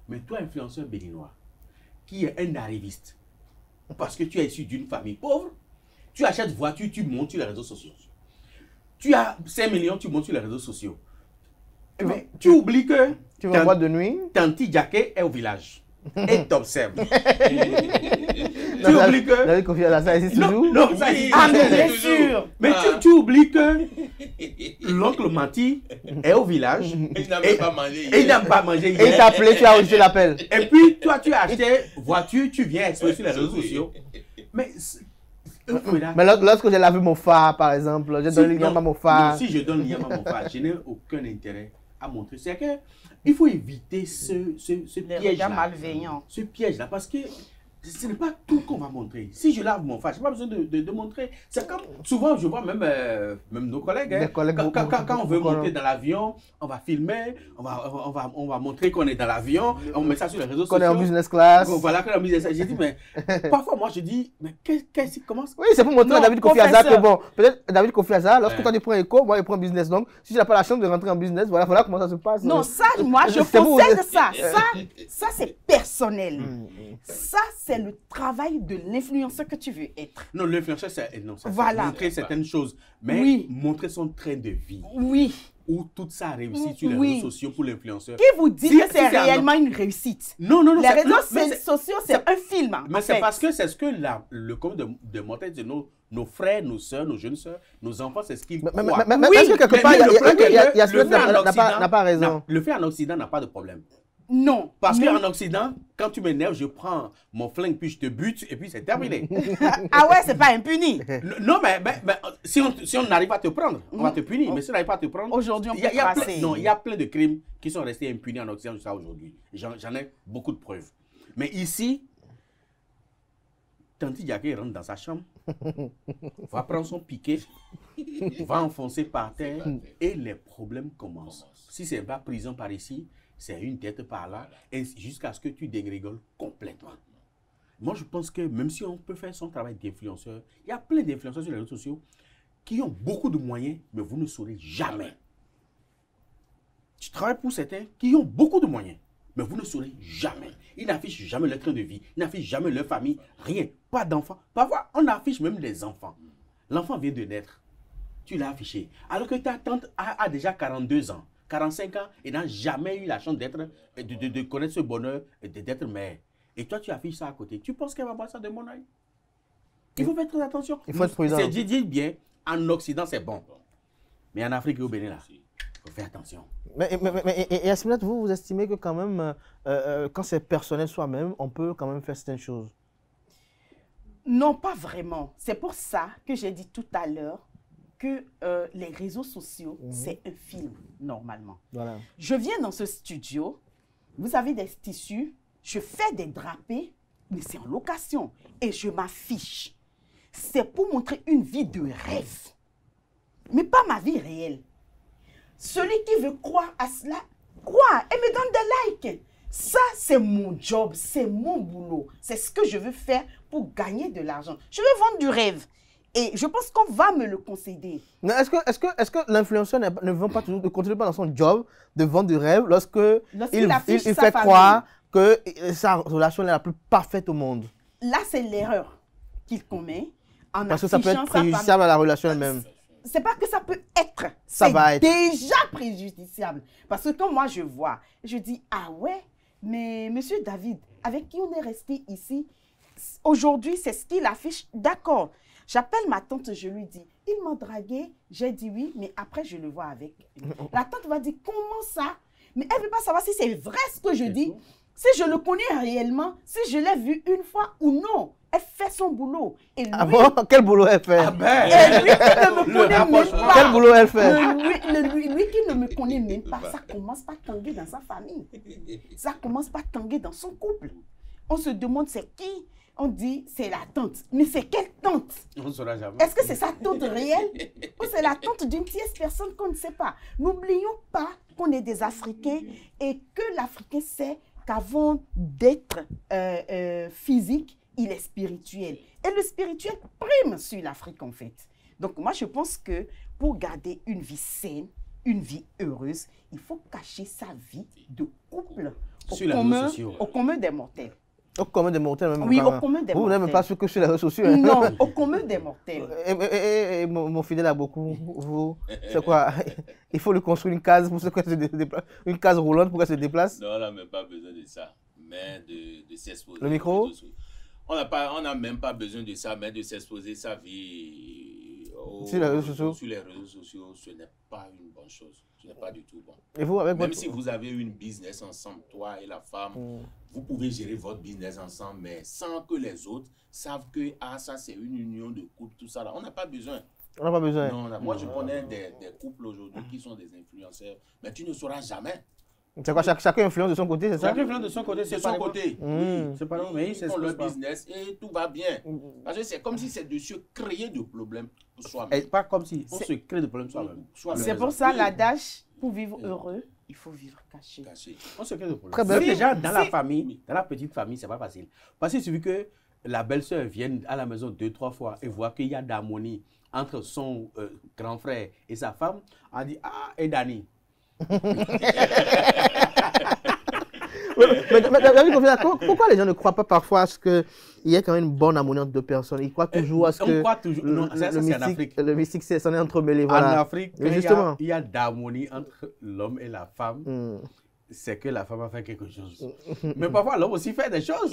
Mais toi, influenceur béninois, qui est un arriviste, parce que tu es issu d'une famille pauvre, tu achètes voiture, tu montes sur les réseaux sociaux. Tu as 5 millions, tu montes sur les réseaux sociaux. Mais tu oublies que Tu vas en boîte de nuit? Tanti Jacquet est au village et t'observe. Tu oublies que... David Kofi Annan, ça existe toujours? Non, ça existe. Ah, mais bien sûr. Mais tu oublies que l'oncle Mati est au village. Il n'a même pas mangé Et il hier. n'a pas mangé Et il hier. t'a appelé, tu as reçu l'appel. Et puis, toi, tu as acheté voiture, tu viens exposer sur les réseaux sociaux. Mais... Mais lorsque j'ai lavé mon phare, par exemple, j'ai donné le lien à mon phare. Si je donne le lien à mon phare, je n'ai aucun intérêt à montrer. C'est que il faut éviter ce Les piège-là. regards malveillants. Ce piège-là, parce que ce n'est pas tout qu'on va montrer. Si je lave mon phare, je n'ai pas besoin de montrer. C'est comme, souvent, je vois même nos collègues. Hein, Des collègues quand on veut beaucoup, monter dans l'avion, on va filmer, on va montrer qu'on est dans l'avion, on met ça sur les réseaux Qu'on sociaux. est en business class. Voilà, qu'on est en business class. J'ai dit, mais parfois, moi, je dis, mais comment Oui, c'est pour montrer Non, à David Kofi Annan que professeur. bon, peut-être David Kofi Annan, lorsque toi tu prends éco, moi je prends business. Donc, si tu n'as pas la chance de rentrer en business, voilà comment ça se passe. Non, ça, moi, je C'est vous. possède ça. Ça c'est personnel. Ça, c'est le travail de l'influenceur que tu veux être. Non, l'influenceur, c'est Voilà. montrer certaines choses, mais Oui. montrer son train de vie, Oui. où tout ça a réussi sur les Oui. réseaux sociaux pour l'influenceur. Qui vous dit Si- que c'est si c'est un- réellement une réussite? Non, non, non. Les c'est- réseaux non, mais sociaux, c'est un film. mais en c'est fait. parce que c'est ce que le commun de monter de nos frères, nos soeurs, nos jeunes soeurs, nos enfants, c'est ce qu'ils croient. Mais est-ce que quelque part, il y a celui n'a pas raison. Le fait en Occident n'a pas de problème. Non. Parce Non. qu'en Occident, quand tu m'énerves, je prends mon flingue, puis je te bute, et puis c'est terminé. Ah ouais, c'est pas impuni. Non, mais si on n'arrive pas à te prendre, on va te punir. Mais si on n'arrive pas à te prendre... Aujourd'hui, on il y a- peut il y a tracer. plein- Non, il y a plein de crimes qui sont restés impunis en Occident jusqu'à aujourd'hui. J'en ai beaucoup de preuves. Mais ici, Tanti Jacquet rentre dans sa chambre, va prendre son piquet, va enfoncer par terre, et les problèmes commencent. Si c'est pas prison par ici, c'est une tête par là, et jusqu'à ce que tu dégringoles complètement. Moi, je pense que même si on peut faire son travail d'influenceur, il y a plein d'influenceurs sur les réseaux sociaux qui ont beaucoup de moyens, mais vous ne saurez jamais. Tu travailles pour certains qui ont beaucoup de moyens, mais vous ne saurez jamais. Ils n'affichent jamais leur train de vie, ils n'affichent jamais leur famille, rien, pas d'enfants. Parfois, on affiche même les enfants. L'enfant vient de naître, tu l'as affiché. Alors que ta tante a déjà 42 ans, 45 ans, et n'a jamais eu la chance de connaître ce bonheur, d'être mère. Et toi, tu affiches ça à côté. Tu penses qu'elle va voir ça de mon œil? Il faut faire très attention. Il faut être prudent. C'est dit bien, en Occident, c'est bon. Mais en Afrique et au Bénin, là, il faut faire attention. Et à ce moment-là, vous estimez que quand même, quand c'est personnel soi-même, on peut quand même faire certaines choses? Non, pas vraiment. C'est pour ça que j'ai dit tout à l'heure que les réseaux sociaux, c'est un film, normalement. Voilà. Je viens dans ce studio, vous avez des tissus, je fais des drapés, mais c'est en location. Et je m'affiche. C'est pour montrer une vie de rêve. Mais pas ma vie réelle. Celui qui veut croire à cela, croit et me donne des likes. Ça, c'est mon job, c'est mon boulot. C'est ce que je veux faire pour gagner de l'argent. Je veux vendre du rêve. Et je pense qu'on va me le concéder. Mais est-ce que l'influenceur ne vend pas toujours, ne continue pas dans son job de vendre du rêve lorsqu'il Lorsqu'il affiche sa fait famille. croire que sa relation est la plus parfaite au monde? Là, c'est l'erreur qu'il commet en Parce que ça peut être affichant sa préjudiciable famille. à la relation elle-même. C'est pas que ça peut être, Ça c'est va être. déjà préjudiciable. Parce que quand moi je vois, je dis, ah ouais, mais monsieur David, avec qui on est resté ici, aujourd'hui c'est ce qu'il affiche, d'accord. J'appelle ma tante, je lui dis, il m'a dragué, j'ai dit oui, mais après je le vois avec lui. La tante va dire, comment ça? Mais elle ne veut pas savoir si c'est vrai ce que je dis, si je le connais réellement, si je l'ai vu une fois ou non. Elle fait son boulot. Et lui, Ah bon? Quel boulot elle fait? Ah ben, et lui qui ne me connaît même pas. Quel boulot elle fait? Lui qui ne me connaît même pas, ça commence par tanguer dans sa famille. Ça commence par tanguer dans son couple. On se demande c'est qui. on dit c'est la tante. Mais c'est quelle tante? On ne saura jamais. Est-ce que c'est sa tante réelle ou c'est la tante d'une tierce personne qu'on ne sait pas? N'oublions pas qu'on est des Africains et que l'Africain sait qu'avant d'être physique, il est spirituel. Et le spirituel prime sur l'Afrique en fait. Donc moi je pense que pour garder une vie saine, une vie heureuse, il faut cacher sa vie de couple au commun des mortels. Au commun des mortels même. Oui, au commun des mortels. Vous n'aimez pas ce que sur les réseaux sociaux. Hein? Non, au commun des mortels. Et mon fidèle a beaucoup. Vous, c'est quoi? Il faut lui construire une case pour qu'elle se déplace, une case roulante pour qu'elle se déplace. Non, on n'a même pas besoin de ça. Mais de s'exposer. Le micro? On n'a même pas besoin de ça, mais de s'exposer sa vie sur les réseaux sociaux. Sur les réseaux sociaux, ce n'est pas une bonne chose. Ce n'est pas du tout bon. Et vous, avec même si vous avez une business ensemble, toi et la femme, vous pouvez gérer votre business ensemble, mais sans que les autres savent que ça c'est une union de couple, tout ça là. On n'a pas besoin. On n'a pas besoin. Non, moi je connais des couples aujourd'hui qui sont des influenceurs, mais tu ne sauras jamais. C'est quoi, chacun influence de son côté, c'est ça? Chacun influence de son côté, c'est son côté. Oui, c'est pas mais ils font leur business et tout va bien. Parce que c'est comme si c'est de se créer de problèmes soi-même. Pas comme si on se crée de problèmes soi-même. C'est pour ça l'adage, pour vivre heureux, il faut vivre caché. On se crée de problèmes. Très bien. Déjà, dans la famille, dans la petite famille, c'est pas facile. Parce qu'il suffit que la belle-sœur vienne à la maison 2-3 fois et voit qu'il y a d'harmonie entre son grand frère et sa femme, elle dit, ah, et Dani. Pourquoi les gens ne croient pas parfois à ce qu'il y a quand même une bonne harmonie entre deux personnes? Ils croient toujours à ce que non, ça, c'est en Afrique. Le mystique, s'en est entremêlé. Voilà. En Afrique, justement, il y a d'harmonie entre l'homme et la femme. C'est que la femme a fait quelque chose. Mais parfois, l'homme aussi fait des choses.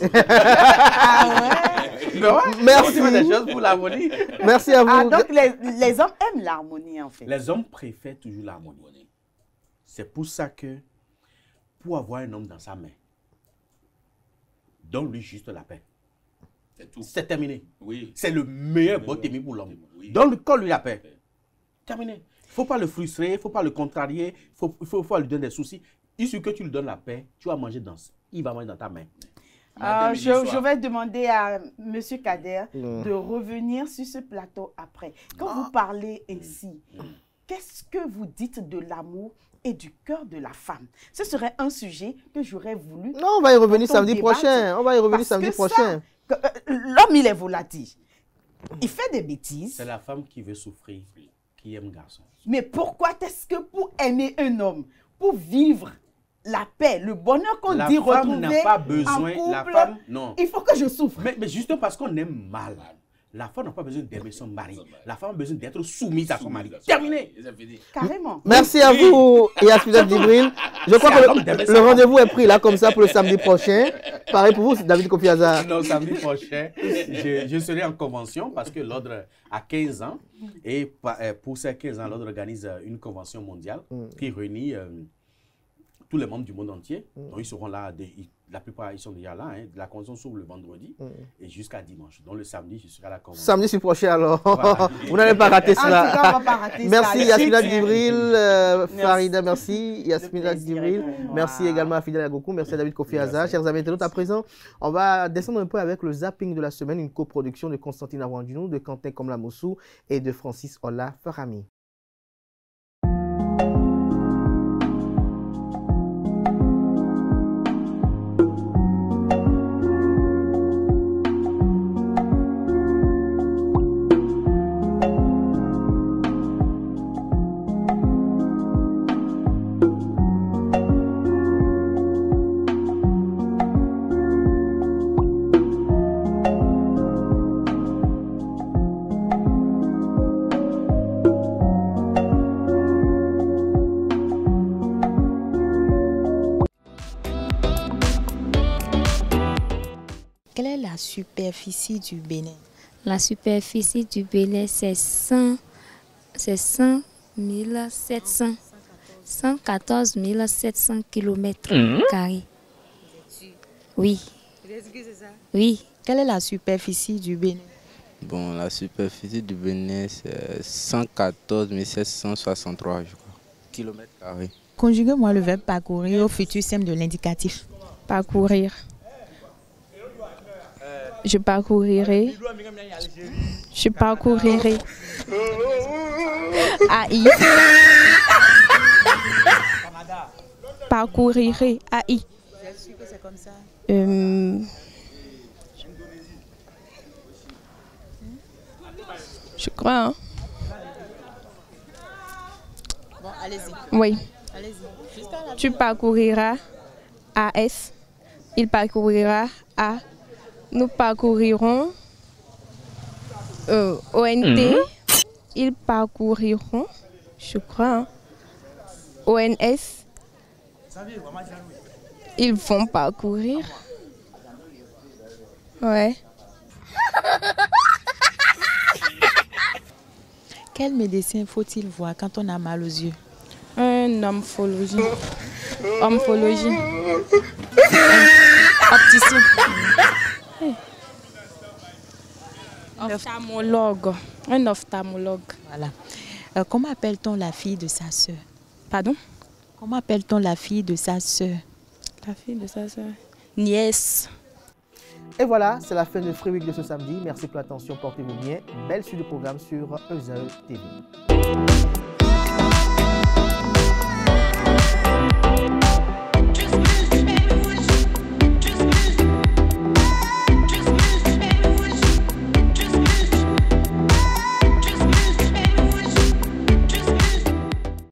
Merci. Aussi fait des choses pour l'harmonie. Merci à vous. Ah, donc les hommes aiment l'harmonie en fait. Les hommes préfèrent toujours l'harmonie. C'est pour ça que, pour avoir un homme dans sa main, donne-lui juste la paix. C'est terminé. Oui. C'est le meilleur bottémi pour l'homme. Oui. Donne-lui la paix. Terminé. Il ne faut pas le frustrer, il ne faut pas le contrarier, il faut lui donner des soucis. Il suffit que tu lui donnes la paix, tu vas manger dans, il va manger dans ta main. Je vais demander à M. Kader de revenir sur ce plateau après. Quand vous parlez ainsi, qu'est-ce que vous dites de l'amour et du cœur de la femme? Ce serait un sujet que j'aurais voulu... Non, on va y revenir samedi prochain. On va y revenir samedi prochain. L'homme, il est volatile. Il fait des bêtises. C'est la femme qui veut souffrir, qui aime garçon. Mais pourquoi est-ce que pour aimer un homme, pour vivre la paix, le bonheur qu'on dit retrouver n'a pas besoin, en couple, la femme, non. Il faut que je souffre. Mais juste parce qu'on aime mal. La femme n'a pas besoin d'aimer son mari. La femme a besoin d'être soumise à son mari. Terminé. Carrément. Merci à vous, Yasmina Djibril. Je crois que le rendez-vous est pris là, comme ça, pour le samedi prochain. Pareil pour vous, David Kofi-Aza. Non, samedi prochain, je serai en convention parce que l'ordre a 15 ans. Et pour ces 15 ans, l'ordre organise une convention mondiale qui réunit tous les membres du monde entier. Donc, ils seront là, la plupart, ils sont déjà là. Hein. La convention s'ouvre le vendredi et jusqu'à dimanche. Donc, le samedi, je serai à la convention. Samedi, c'est prochain alors. Voilà. Vous n'allez pas rater cela. En tout cas, on va pas rater merci ça. Yasmina Djibril, Farida, merci. Yasmina Djibril, merci également à Fidel Agokou, merci à David Kofi-Aza. Chers amis internautes, à présent, on va descendre un peu avec le zapping de la semaine, une coproduction de Constantine Awandino, de Quentin Komlamoussou et de Francis Ola Farami. Quelle est la superficie du Bénin? La superficie du Bénin, c'est 114 700 km². Oui. Oui. Quelle est la superficie du Bénin? Bon, la superficie du Bénin, c'est 114 763, je crois, km². Conjuguez-moi le verbe parcourir au futur simple de l'indicatif. Parcourir. Je parcourirai. Je parcourirai. AI. Parcourirai. AI. C'est comme ça. Je crois. Hein? Bon, allez-y. Oui. Allez-y. Tu parcouriras AS. Il parcourira A. Nous parcourirons ONT. Ils parcouriront, je crois. Hein? ONS. Ils vont parcourir. Ouais. Quel médecin faut-il voir quand on a mal aux yeux? Un omphologie. Omphologie. Opticien. Ophtalmologue. Un ophtalmologue. Voilà. Comment appelle-t-on la fille de sa sœur? Pardon? Comment appelle-t-on la fille de sa sœur? La fille de sa sœur. Nièce. Et voilà, c'est la fin de Free Week de ce samedi. Merci pour l'attention, portez-vous bien. Belle suite de programme sur EZE TV.